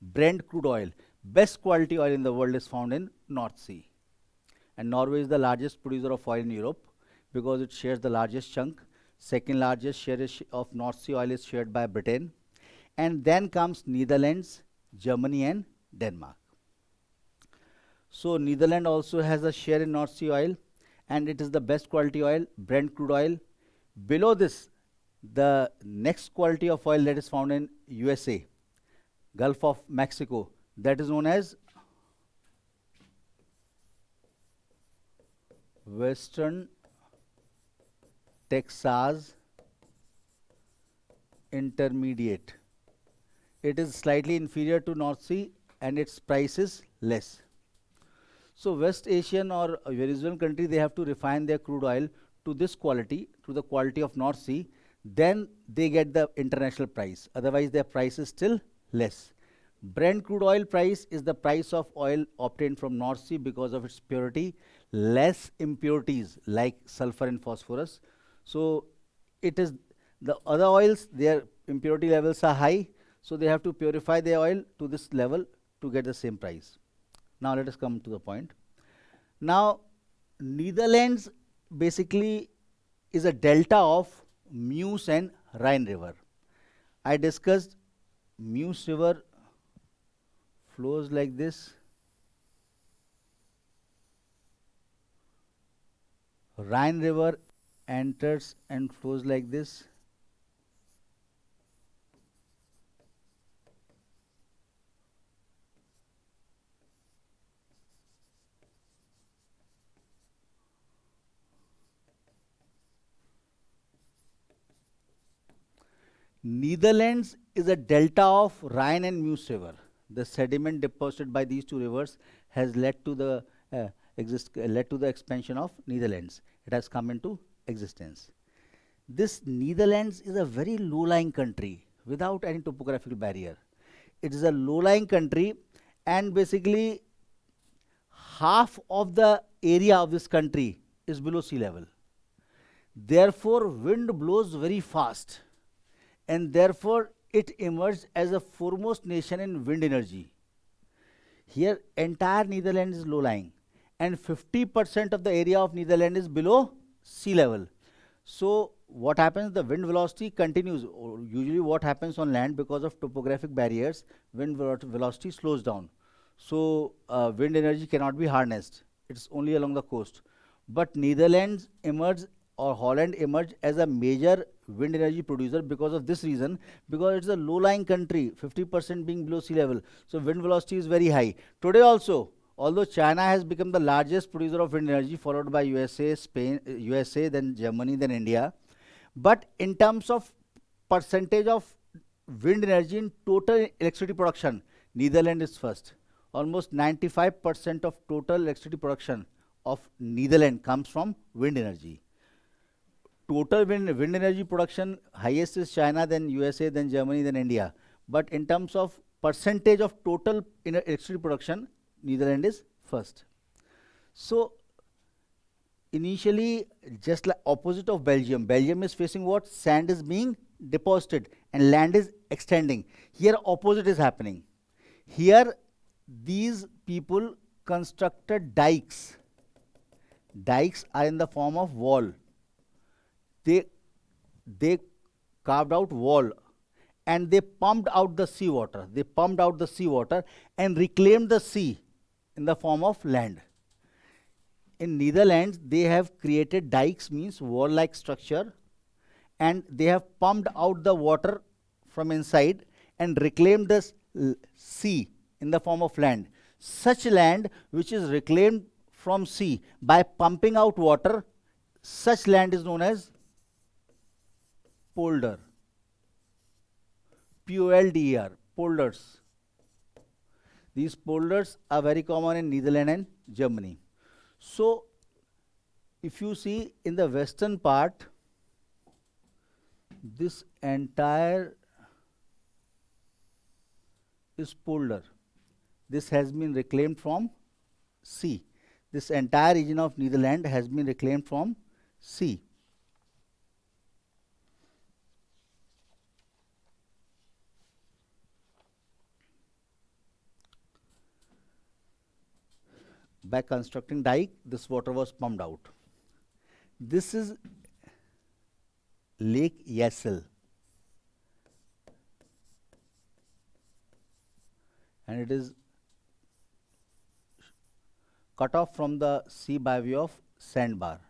Brent crude oil, best quality oil in the world, is found in North Sea. And Norway is the largest producer of oil in Europe because it shares the largest chunk. Second largest share of North Sea oil is shared by Britain. And then comes Netherlands, Germany and Denmark. So Netherlands also has a share in North Sea oil, and it is the best quality oil, Brent crude oil. Below this, the next quality of oil that is found in USA, Gulf of Mexico, that is known as Western Texas Intermediate. It is slightly inferior to North Sea and its price is less. So West Asian or Venezuelan country, they have to refine their crude oil to this quality, to the quality of North Sea, then they get the international price. Otherwise their price is still less. Brent crude oil price is the price of oil obtained from North Sea because of its purity, less impurities like sulfur and phosphorus. So it is the other oils, their impurity levels are high, so they have to purify their oil to this level to get the same price. Now let us come to the point. Now Netherlands basically is a delta of Meuse and Rhine River. I discussed Meuse River flows like this. Rhine River enters and flows like this. Netherlands is a delta of Rhine and Meuse River. The sediment deposited by these two rivers has led to the led to the expansion of Netherlands. It has come into existence. This Netherlands is a very low-lying country without any topographical barrier. It is a low-lying country, and basically half of the area of this country is below sea level. Therefore, wind blows very fast, and therefore it emerged as a foremost nation in wind energy. Here, entire Netherlands is low-lying, and 50% of the area of Netherlands is below sea level. So, what happens? The wind velocity continues. Usually, what happens on land, because of topographic barriers, wind velocity slows down. So, wind energy cannot be harnessed. It's only along the coast. But Netherlands emerged, or Holland emerged as a major wind energy producer because of this reason, because it's a low-lying country, 50% being below sea level. So wind velocity is very high. Today also, although China has become the largest producer of wind energy, followed by USA, Spain, USA, then Germany, then India. But in terms of percentage of wind energy in total electricity production, Netherlands is first. Almost 95% of total electricity production of Netherlands comes from wind energy. Total wind energy production, highest is China, then USA, then Germany, then India. But in terms of percentage of total electricity production, Netherlands is first. So initially, just like opposite of Belgium, Belgium is facing what? Sand is being deposited and land is extending. Here opposite is happening. Here these people constructed dikes. Dikes are in the form of wall. They carved out wall, and they pumped out the seawater. They pumped out the seawater and reclaimed the sea in the form of land. In Netherlands, they have created dikes, means wall-like structure, and they have pumped out the water from inside and reclaimed the sea in the form of land. Such land which is reclaimed from sea by pumping out water, such land is known as polder. Polder, polders. These polders are very common in Netherlands and Germany. So, if you see in the western part, this entire is polder. This has been reclaimed from sea. This entire region of Netherlands has been reclaimed from sea. By constructing dike, this water was pumped out. This is Lake Yassel, and it is cut off from the sea by way of sandbar.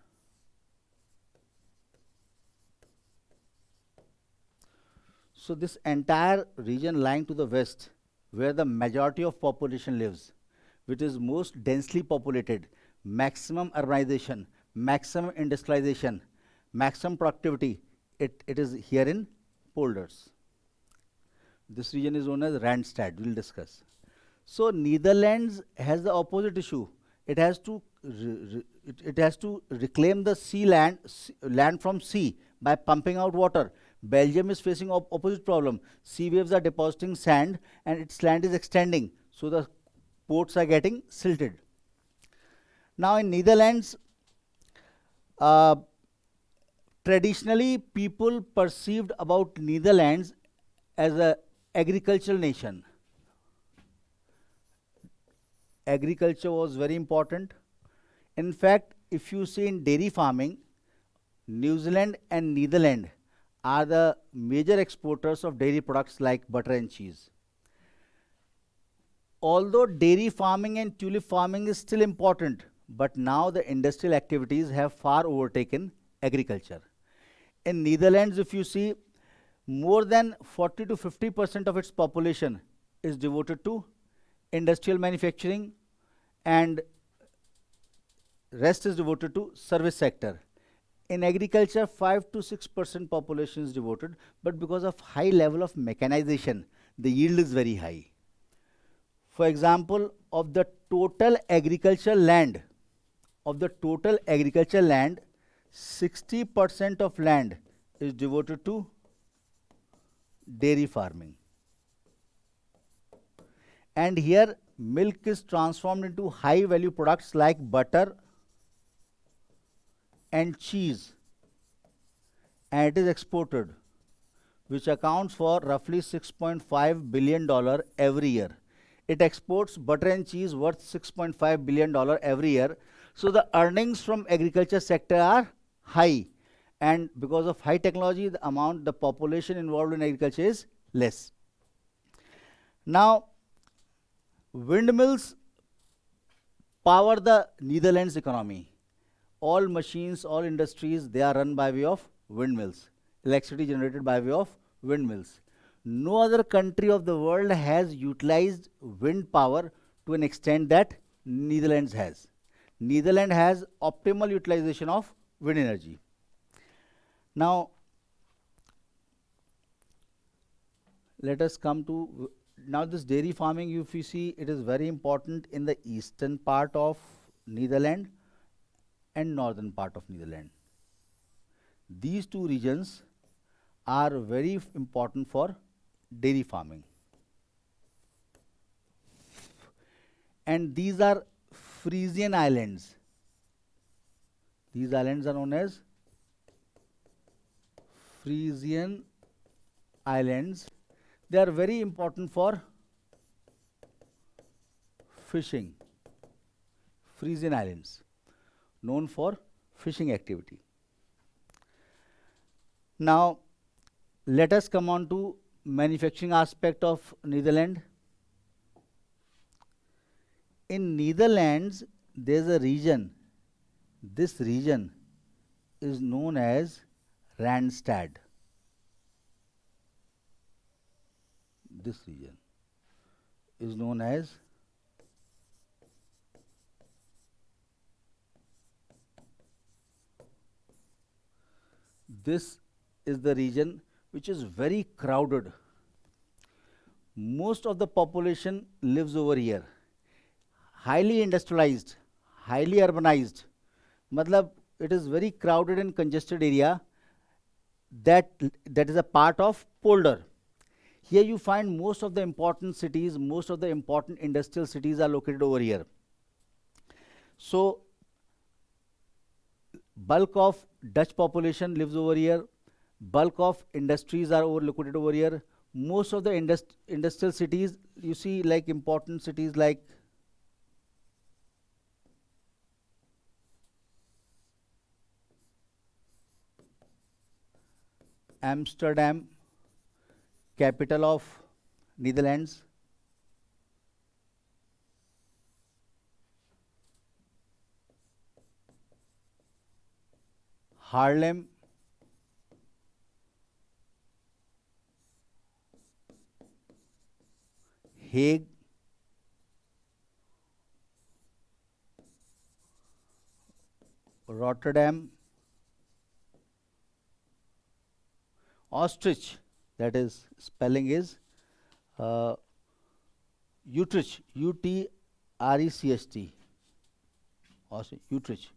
So this entire region lying to the west, where the majority of population lives, which is most densely populated, maximum urbanization, maximum industrialization, maximum productivity, it is here in polders. This region is known as Randstad, we'll discuss. So Netherlands has the opposite issue. It has to reclaim the land from sea by pumping out water. Belgium is facing opposite problem. Sea waves are depositing sand and its land is extending. So the ports are getting silted. Now in Netherlands, traditionally people perceived about Netherlands as an agricultural nation. Agriculture was very important. In fact, if you see in dairy farming, New Zealand and Netherlands are the major exporters of dairy products like butter and cheese. Although dairy farming and tulip farming is still important, but now the industrial activities have far overtaken agriculture. In Netherlands, if you see, more than 40 to 50% of its population is devoted to industrial manufacturing, and rest is devoted to service sector. In agriculture, 5 to 6% population is devoted, but because of high level of mechanization, the yield is very high. For example, of the total agricultural land, of the total agricultural land, 60% of land is devoted to dairy farming. And here milk is transformed into high value products like butter and cheese, and it is exported, which accounts for roughly $6.5 billion every year. It exports butter and cheese worth $6.5 billion every year. So the earnings from agriculture sector are high, and because of high technology, the population involved in agriculture is less. Now, windmills power the Netherlands economy. All machines, all industries, they are run by way of windmills. Electricity generated by way of windmills. No other country of the world has utilized wind power to an extent that Netherlands has. Netherlands has optimal utilization of wind energy. Now, let us come to now this dairy farming. If you see, it is very important in the eastern part of Netherlands and northern part of Netherlands. These two regions are very important for dairy farming. And these are Frisian Islands. These islands are known as Frisian Islands. They are very important for fishing. Frisian Islands, known for fishing activity. Now, let us come on to manufacturing aspect of Netherlands. In Netherlands, there is a region. This region is known as Randstad. This region is known as this is the region which is very crowded. Most of the population lives over here. Highly industrialized, highly urbanized. Matlab, it is very crowded and congested area that is a part of polder. Here you find most of the important cities, most of the important industrial cities are located over here. So, bulk of Dutch population lives over here. Bulk of industries are located over here. Most of the industrial cities, you see, like important cities like Amsterdam, capital of Netherlands. Haarlem, Hague, Rotterdam, Utrecht, that is spelling is Utrecht, U-T-R-E-C-H-T, Utrecht.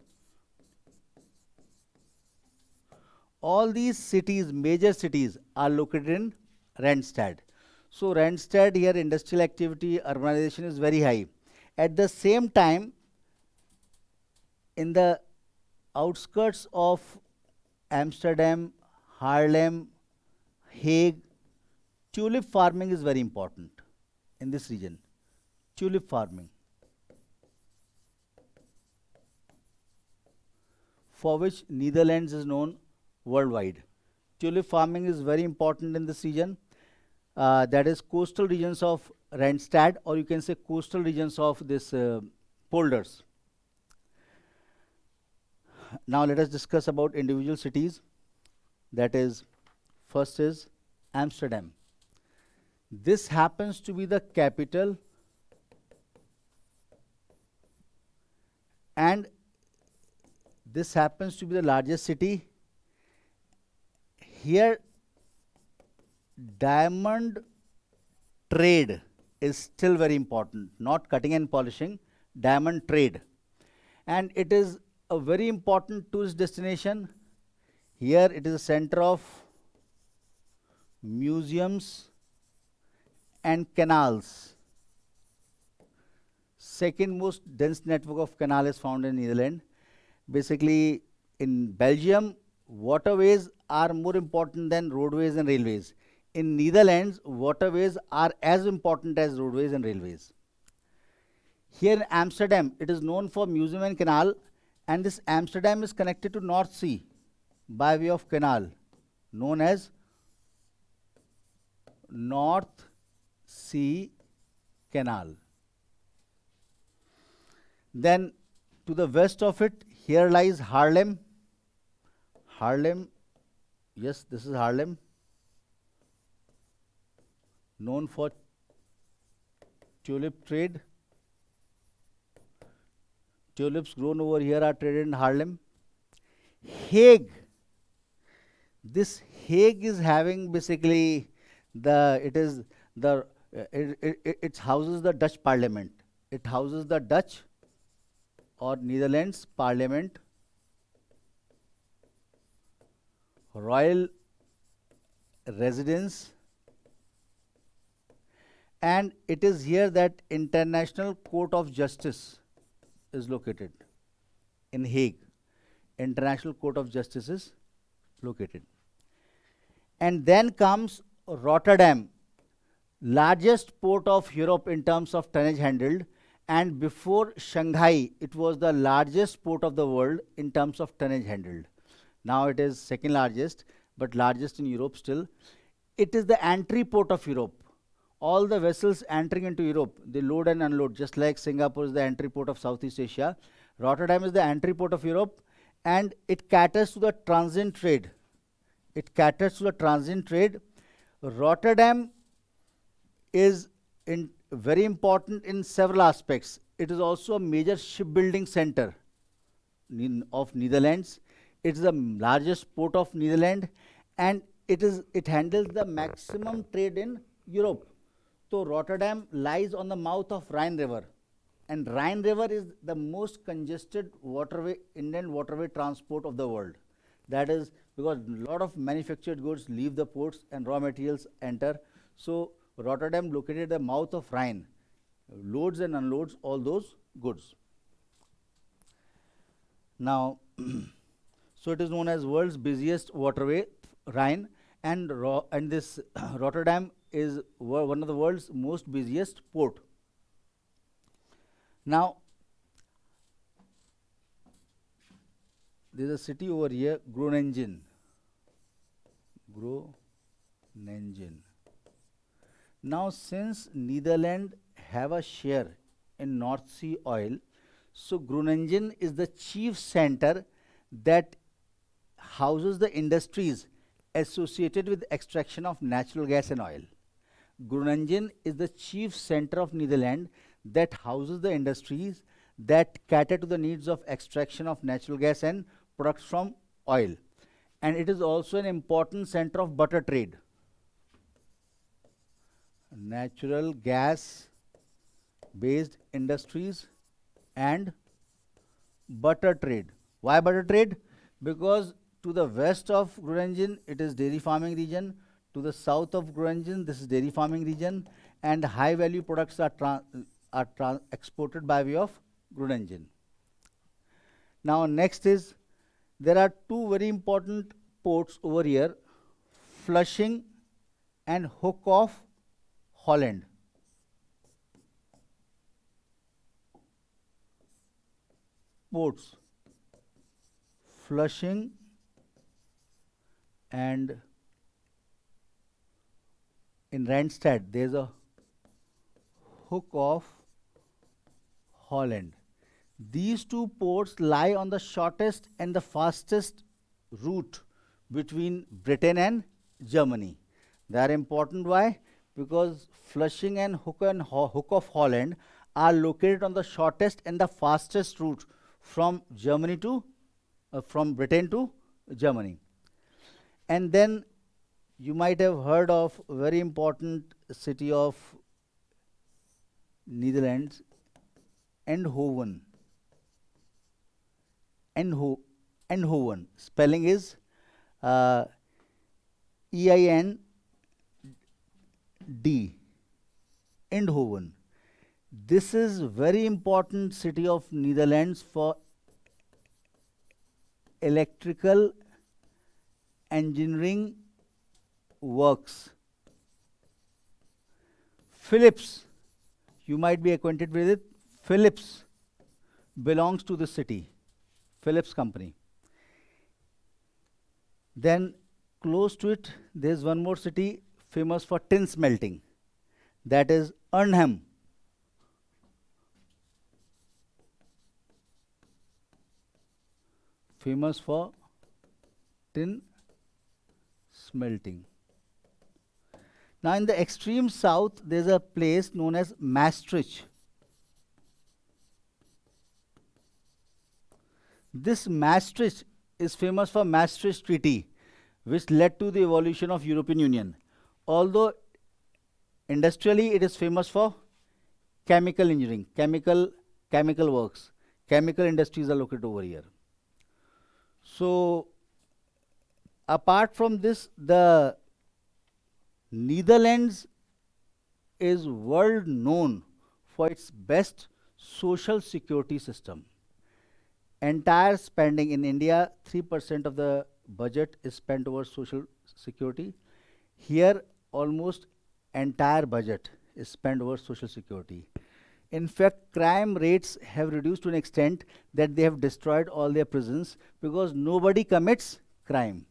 All these cities, major cities, are located in Randstad. So Randstad here, industrial activity, urbanization is very high. At the same time, in the outskirts of Amsterdam, Haarlem, Hague, tulip farming is very important in this region. Tulip farming, for which Netherlands is known worldwide. Tulip farming is very important in this region. That is coastal regions of Randstad, or you can say coastal regions of this polders. Now let us discuss about individual cities. That is, first is Amsterdam. This happens to be the capital and this happens to be the largest city. Here diamond trade is still very important, not cutting and polishing, diamond trade. and it is a very important tourist destination. Here it is a center of museums and canals. Second most dense network of canal is found in Netherlands. Basically, in Belgium, waterways are more important than roadways and railways. In Netherlands, waterways are as important as roadways and railways. Here in Amsterdam, it is known for museum and canal, and this Amsterdam is connected to North Sea by way of canal, known as North Sea Canal. Then to the west of it, here lies Haarlem. Haarlem, yes, this is Haarlem, known for tulip trade. Tulips grown over here are traded in Haarlem. Hague. This Hague is having basically it houses the Dutch Parliament. It houses the Dutch or Netherlands Parliament, royal residence, and it is here that International Court of Justice is located in Hague. International Court of Justice is located. And then comes Rotterdam, largest port of Europe in terms of tonnage handled, and before Shanghai, it was the largest port of the world in terms of tonnage handled. Now it is second largest, but largest in Europe still. It is the entry port of Europe. All the vessels entering into Europe, they load and unload, just like Singapore is the entry port of Southeast Asia. Rotterdam is the entry port of Europe, and it caters to the transient trade. It caters to the transient trade. Rotterdam is very important in several aspects. It is also a major shipbuilding center of Netherlands. It is the largest port of Netherlands, and it handles the maximum trade in Europe. So Rotterdam lies on the mouth of Rhine River, and Rhine River is the most congested waterway, inland waterway transport of the world. That is because a lot of manufactured goods leave the ports and raw materials enter. So Rotterdam, located at the mouth of Rhine, loads and unloads all those goods. Now, so it is known as world's busiest waterway, Rhine, and this Rotterdam is one of the world's most busiest port. Now, there is a city over here, Groningen. Groningen. Now, since Netherlands have a share in North Sea oil, so Groningen is the chief center that houses the industries associated with extraction of natural gas and oil. Groningen is the chief center of Netherlands that houses the industries that cater to the needs of extraction of natural gas and products from oil. And it is also an important center of butter trade. Natural gas based industries and butter trade. Why butter trade? Because to the west of Groningen it is dairy farming region, to the south of Groningen this is dairy farming region, and high value products are exported by way of Groningen. Now next is, there are two very important ports over here, Flushing and Hook of Holland. Ports, Flushing and in Randstad there is a Hook of Holland. These two ports lie on the shortest and the fastest route between Britain and Germany. They are important. Why? Because Flushing and Hook of Holland are located on the shortest and the fastest route from from Britain to Germany. And then you might have heard of a very important city of Netherlands, Eindhoven. Eindho- Eindhoven. Spelling is uh, EIND. Eindhoven. This is very important city of Netherlands for electrical engineering works. Philips, you might be acquainted with it. Philips belongs to the city. Philips company. Then close to it, there's one more city famous for tin smelting. That is Arnhem. Famous for tin smelting. Now, in the extreme south, there's a place known as Maastricht. This Maastricht is famous for Maastricht Treaty, which led to the evolution of European Union. Although industrially it is famous for chemical engineering, chemical works, chemical industries are located over here. So, apart from this, the Netherlands is world known for its best social security system. Entire spending in India, 3% of the budget is spent towards social security. Here, almost entire budget is spent over social security. In fact, crime rates have reduced to an extent that they have destroyed all their prisons because nobody commits crime.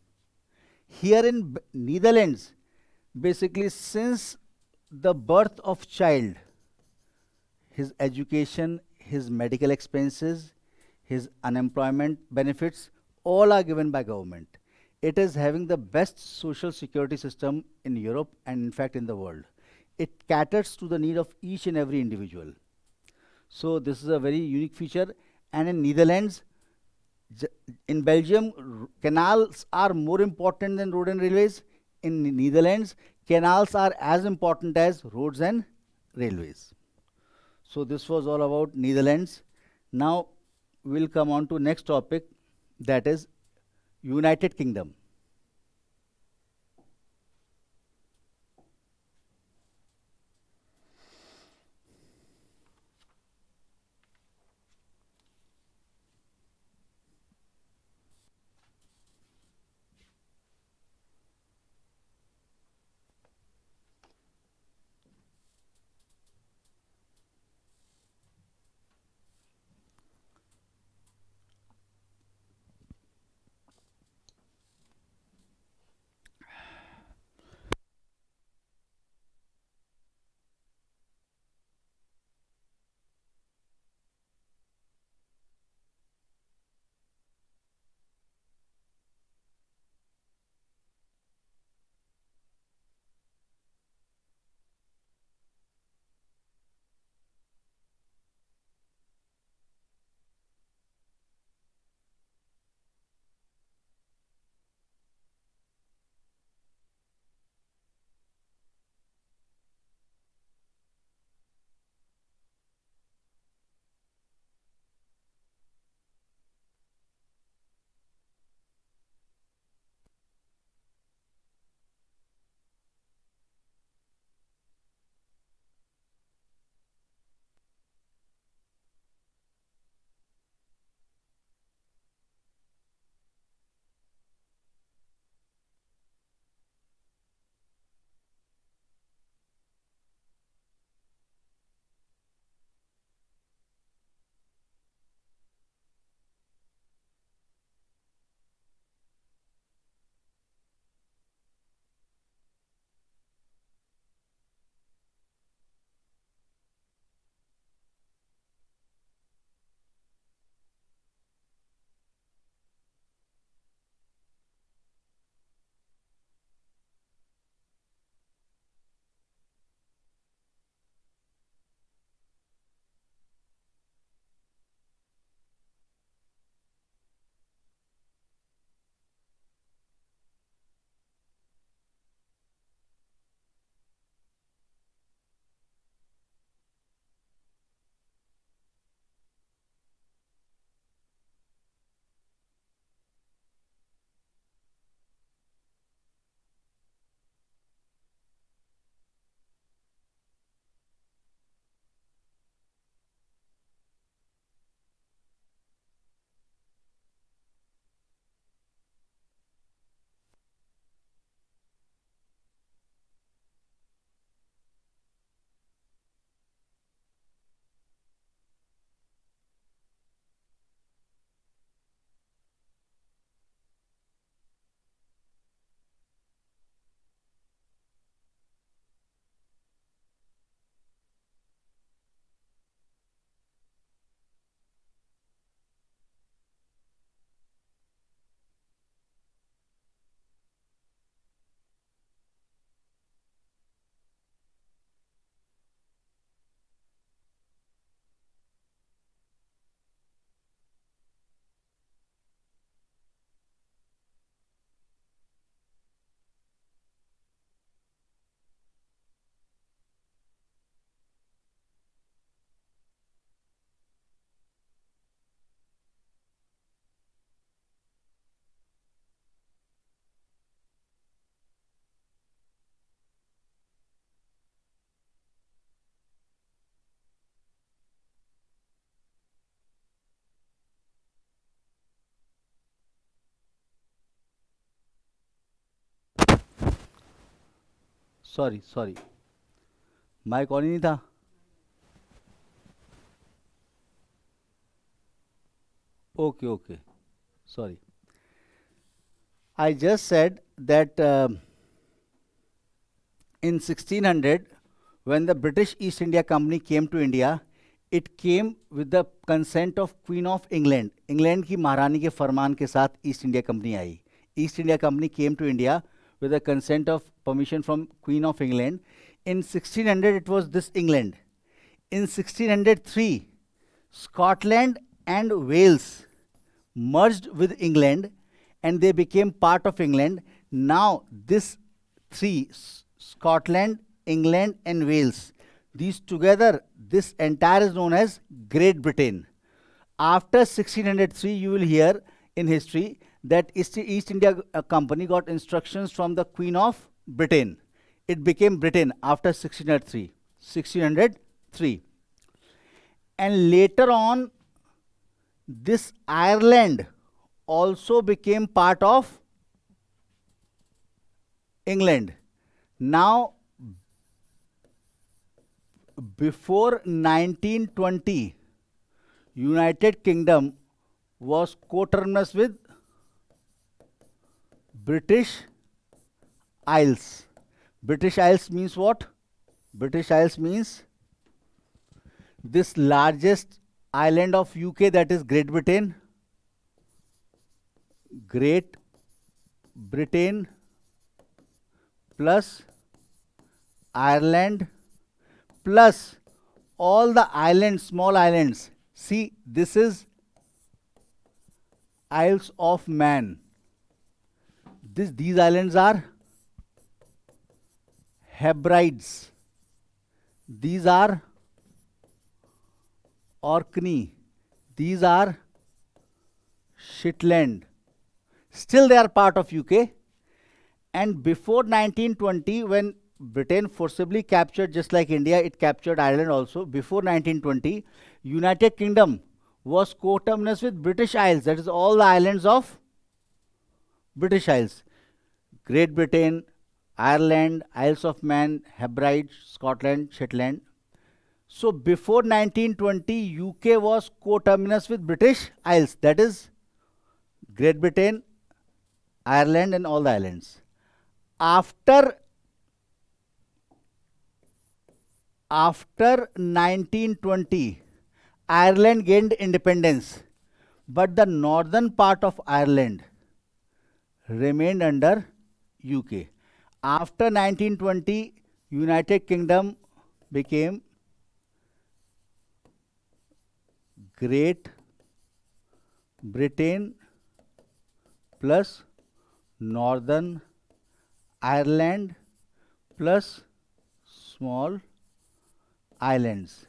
Here in Netherlands, basically since the birth of child, his education, his medical expenses, his unemployment benefits, all are given by government. It is having the best social security system in Europe and in fact in the world. It caters to the need of each and every individual. So this is a very unique feature. And in Netherlands, in Belgium, canals are more important than road and railways. In Netherlands, canals are as important as roads and railways. So this was all about Netherlands. Now we'll come on to next topic, that is United Kingdom. Sorry sorry, mike on ही नहीं था. Okay okay, sorry. I just said that in 1600, when the British East India Company came to India, it came with the consent of Queen of England. England की महारानी के फरमान के साथ East India Company I. East India Company came to India with the consent of permission from Queen of England. In 1600, it was this England. In 1603, Scotland and Wales merged with England and they became part of England. Now, this three, Scotland, England, and Wales, these together, this entire is known as Great Britain. After 1603, you will hear in history that East India Company got instructions from the Queen of Britain. It became Britain after 1603. 1603. And later on, this Ireland also became part of England. Now, before 1920, United Kingdom was coterminous with British Isles. British Isles means what? British Isles means this largest island of UK, that is Great Britain. Great Britain plus Ireland plus all the islands, small islands. See, this is Isles of Man. These islands are Hebrides. These are Orkney. These are Shetland. Still they are part of UK. And before 1920, when Britain forcibly captured, just like India, it captured Ireland also. Before 1920, United Kingdom was coterminous with British Isles. That is all the islands of British Isles. Great Britain, Ireland, Isles of Man, Hebrides, Scotland, Shetland. So before 1920, UK was coterminous with British Isles. That is Great Britain, Ireland, and all the islands. After 1920, Ireland gained independence, but the northern part of Ireland remained under UK. After 1920, United Kingdom became Great Britain plus Northern Ireland plus small islands.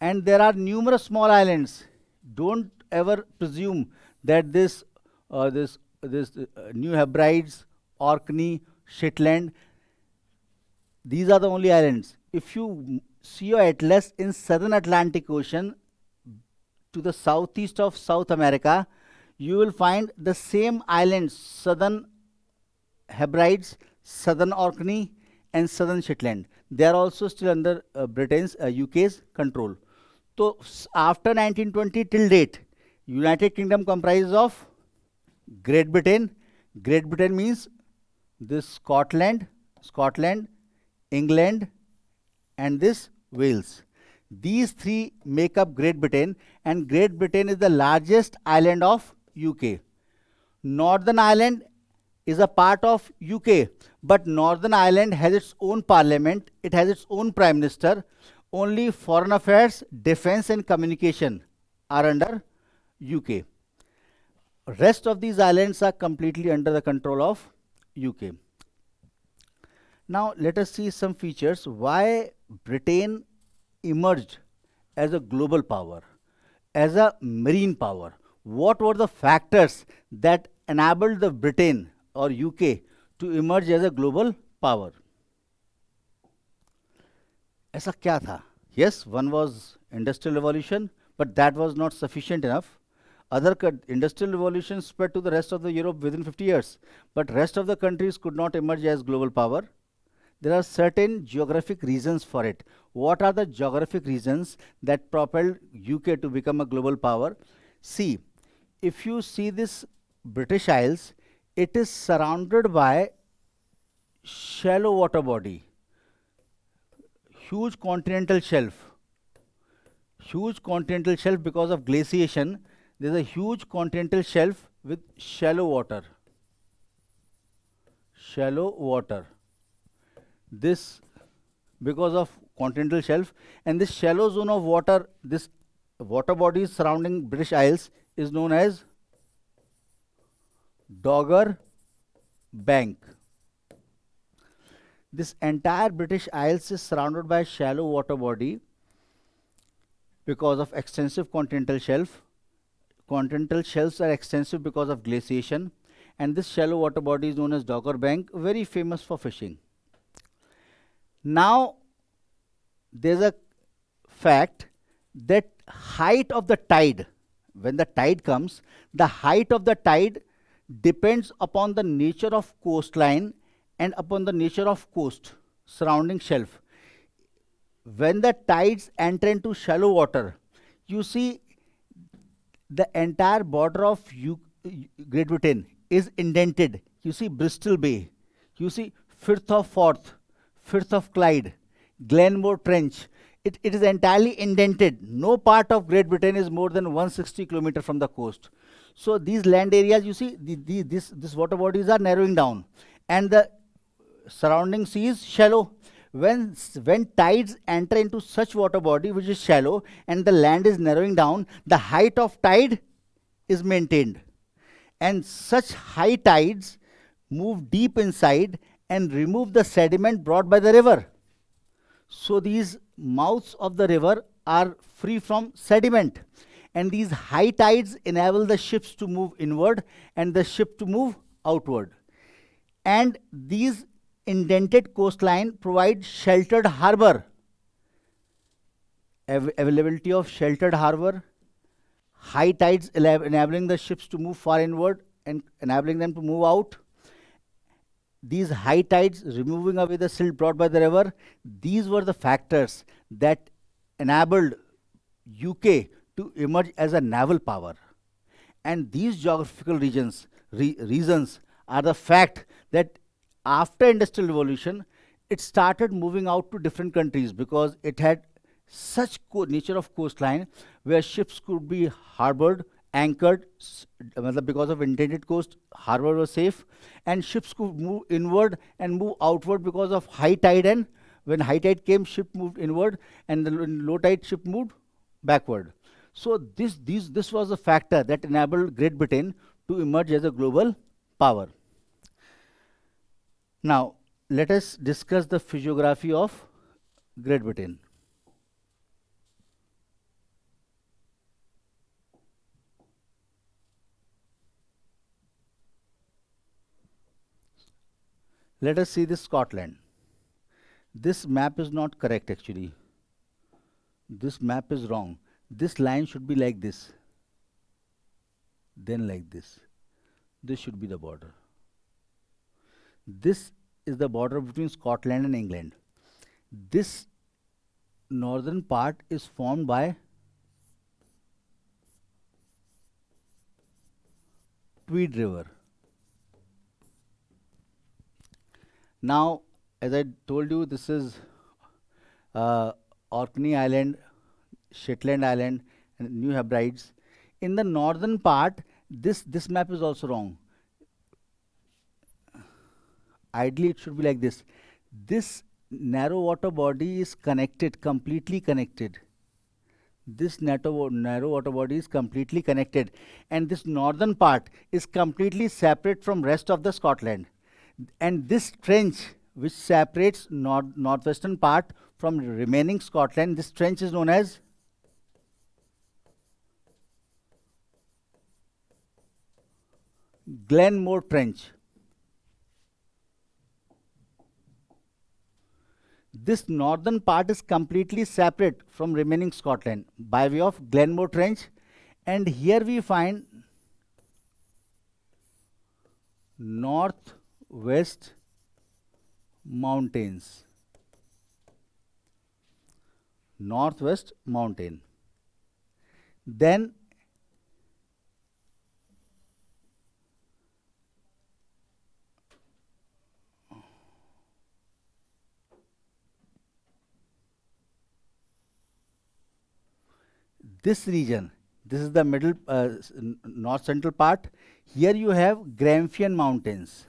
And there are numerous small islands. Don't ever presume that this New Hebrides, Orkney, Shetland, these are the only islands. If you see your atlas in southern Atlantic Ocean to the southeast of South America, you will find the same islands, southern Hebrides, southern Orkney, and southern Shetland. They are also still under Britain's, UK's control. So after 1920 till date, United Kingdom comprises of Great Britain. Great Britain means this Scotland, England, and this Wales. These three make up Great Britain, and Great Britain is the largest island of UK. Northern Ireland is a part of UK, but Northern Ireland has its own parliament, it has its own prime minister. Only foreign affairs, defense, and communication are under UK. Rest of these islands are completely under the control of UK. Now let us see some features why Britain emerged as a global power, as a marine power. What were the factors that enabled the Britain or UK to emerge as a global power? ऐसा क्या था? Yes, one was industrial revolution, but that was not sufficient enough. Other industrial revolutions spread to the rest of the Europe within 50 years, but rest of the countries could not emerge as global power. There are certain geographic reasons for it. What are the geographic reasons that propelled UK to become a global power? See, if you see this British Isles, it is surrounded by shallow water body, huge continental shelf, huge continental shelf because of glaciation. There is a huge continental shelf with shallow water. Shallow water. This because of continental shelf, and this shallow zone of water, this water bodies surrounding British Isles is known as Dogger Bank. This entire British Isles is surrounded by shallow water body because of extensive continental shelf. Continental shelves are extensive because of glaciation, and this shallow water body is known as Dogger Bank, very famous for fishing. Now, there's a fact that height of the tide, when the tide comes, the height of the tide depends upon the nature of coastline and upon the nature of coast surrounding shelf. When the tides enter into shallow water, you see the entire border of Great Britain is indented. You see Bristol Bay, you see Firth of Forth, Firth of Clyde, Glenmore Trench. It is entirely indented. No part of Great Britain is more than 160 kilometers from the coast. So these land areas, you see, these water bodies are narrowing down, and the surrounding sea is shallow. When tides enter into such water body which is shallow and the land is narrowing down, the height of tide is maintained, and such high tides move deep inside and remove the sediment brought by the river. So these mouths of the river are free from sediment, and these high tides enable the ships to move inward and the ship to move outward. And these indented coastline provide sheltered harbor. Availability of sheltered harbor, high tides enabling the ships to move far inward and enabling them to move out. These high tides removing away the silt brought by the river, these were the factors that enabled UK to emerge as a naval power. And these geographical reasons are the fact that after industrial revolution, it started moving out to different countries because it had such nature of coastline where ships could be harbored, anchored, because of indented coast, harbor was safe, and ships could move inward and move outward because of high tide, and when high tide came, ship moved inward, and the low tide ship moved backward. So this was a factor that enabled Great Britain to emerge as a global power. Now, let us discuss the physiography of Great Britain. Let us see this Scotland. This map is not correct actually. This map is wrong. This line should be like this, then like this. This should be the border. This is the border between Scotland and England. This northern part is formed by Tweed River. Now, as I told you, this is Orkney Island, Shetland Island, and New Hebrides. In the northern part, this map is also wrong. Ideally, it should be like this. This narrow water body is connected, completely connected. This narrow water body is completely connected, and this northern part is completely separate from rest of the Scotland. And this trench, which separates northwestern part from remaining Scotland, this trench is known as Glenmore Trench. This northern part is completely separate from remaining Scotland by way of Glenmore Trench, and here we find northwest mountains, northwest mountain. Then this region, this is the middle north central part. Here you have Grampian mountains.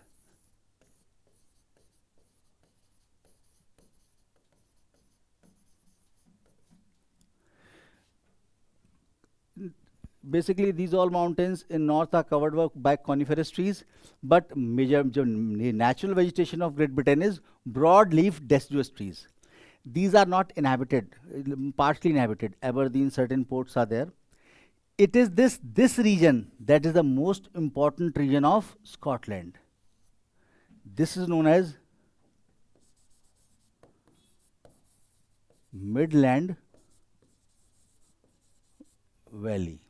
Basically, these all mountains in north are covered by coniferous trees, but major natural vegetation of Great Britain is broadleaf deciduous trees. These are not inhabited, partially inhabited. Aberdeen, certain ports are there. It is this region that is the most important region of Scotland. This is known as Midland Valley.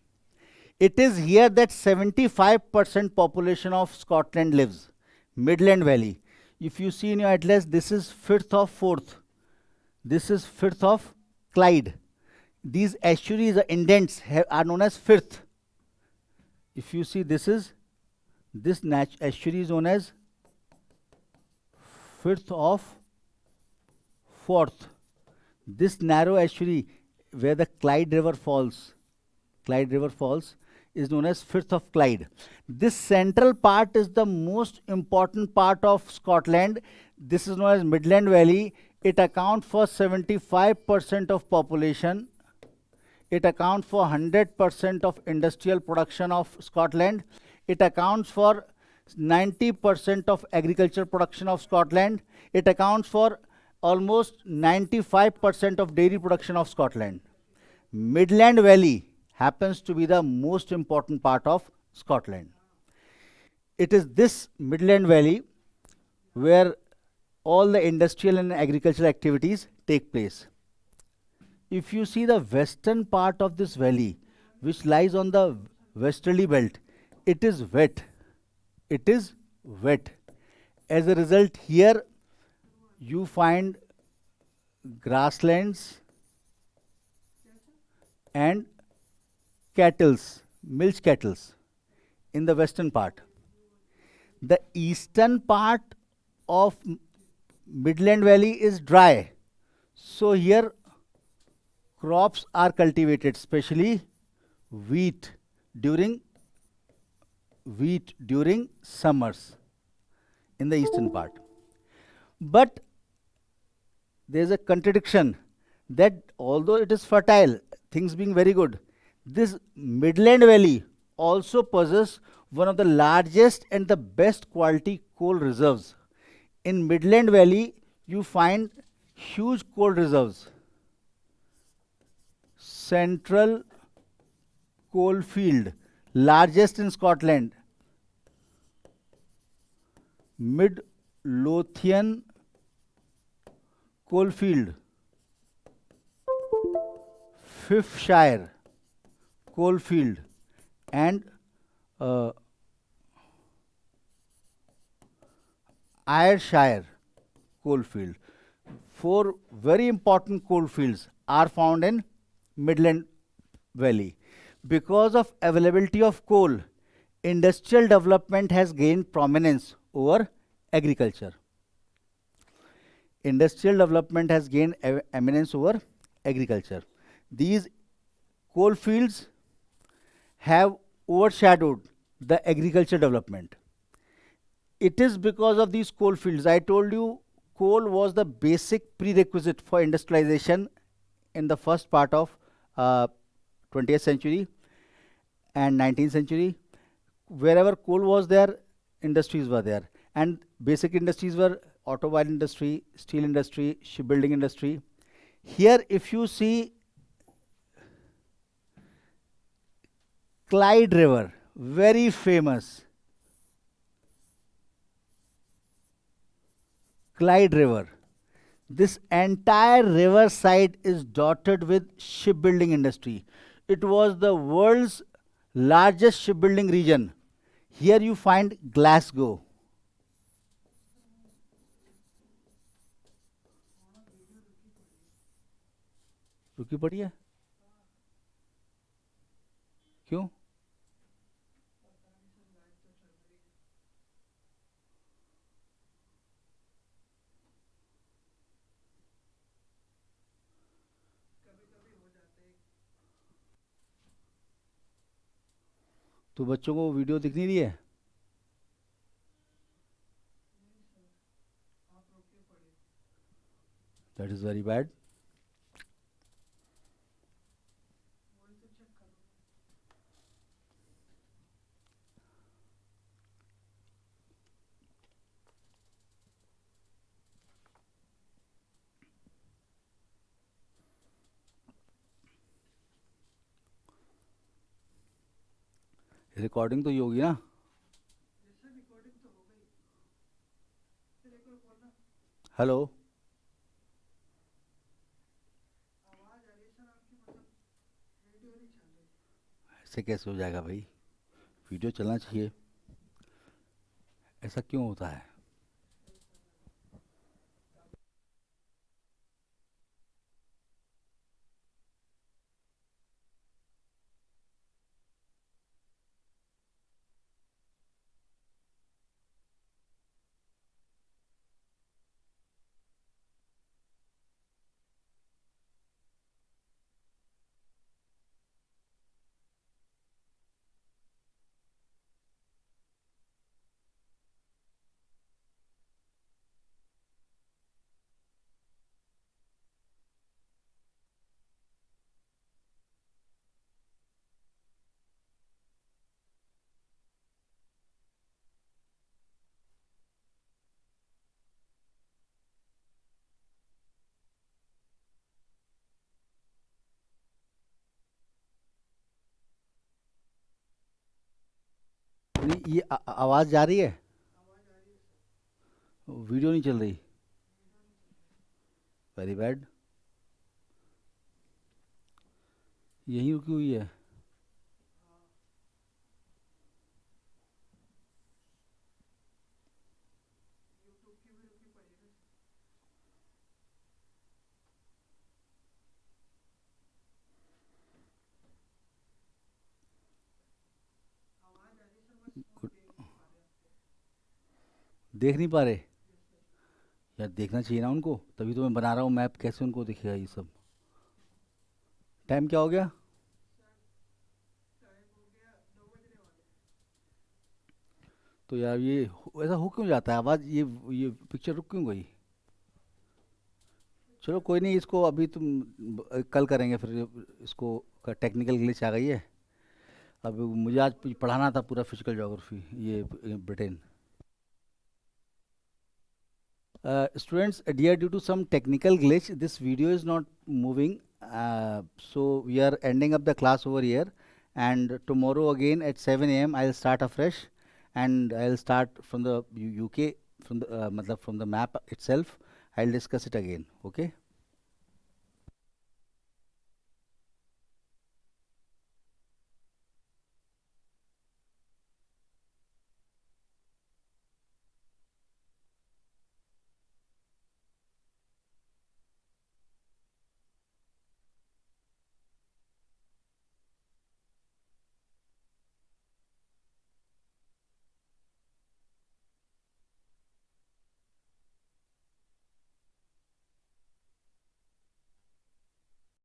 It is here that 75% population of Scotland lives. Midland Valley. If you see in your atlas, this is Firth of Forth. This is Firth of Clyde. These estuaries, the indents, are known as Firth. If you see, this estuary is known as Firth of Forth. This narrow estuary where the Clyde River falls is known as Firth of Clyde. This central part is the most important part of Scotland. This is known as Midland Valley. It accounts for 75% of population. It accounts for 100% of industrial production of Scotland. It accounts for 90% of agriculture production of Scotland. It accounts for almost 95% of dairy production of Scotland. Midland Valley happens to be the most important part of Scotland. It is this Midland Valley where all the industrial and agricultural activities take place. If you see the western part of this valley, which lies on the westerly belt, it is wet. It is wet. As a result, here you find grasslands and milch cattles in the western part. The eastern part of Midland Valley is dry. So here crops are cultivated, especially wheat during summers in the eastern part. But there is a contradiction that although it is fertile, things being very good, this Midland Valley also possesses one of the largest and the best quality coal reserves. In Midland Valley, you find huge coal reserves. Central Coalfield, largest in Scotland. Midlothian Coalfield, Fifthshire Coalfield, and Ayrshire Coalfield. 4 very important coalfields are found in Midland Valley. Because of availability of coal, industrial development has gained prominence over agriculture. Industrial development has gained eminence over agriculture. These coal fields have overshadowed the agriculture development. It is because of these coal fields. I told you coal was the basic prerequisite for industrialization in the first part of 20th century and 19th century. Wherever coal was there, industries were there. And basic industries were automobile industry, steel industry, shipbuilding industry. Here, if you see Clyde River, very famous. Clyde River. This entire river side is dotted with shipbuilding industry. It was the world's largest shipbuilding region. Here you find Glasgow. रुकी पड़ी है? क्यों? तो बच्चों को video दिख नहीं रही है? That is very bad. Recording तो ये होगी ना? हेलो. ऐसे कैसे हो जाएगा भाई? वीडियो चलना चाहिए. ऐसा क्यों होता है? नहीं, ये आवाज़ जा रही है? वीडियो नहीं चल रही? Very bad. यहीं रुकी हुई है. गुड. देख नहीं पा रहे? यार देखना चाहिए ना उनको, तभी तो मैं बना रहा हूँ मैप. कैसे उनको दिखेगा ये सब? टाइम क्या हो गया? तो यार ये ऐसा हो क्यों जाता है? आवाज़ ये पिक्चर रुक क्यों गई? चलो कोई नहीं, इसको अभी तुम कल करेंगे फिर. इसको टेक्निकल ग्लिच आ गई है. अब मुझे आज पढ़ाना था पूरा फिजिकल ज्योग्राफी, ये Britain. Students, dear, due to some technical glitch, this video is not moving. So we are ending up the class over here. And tomorrow again at 7 a.m. I'll start afresh, and I'll start from the UK, from the matlab from the map itself. I'll discuss it again. Okay.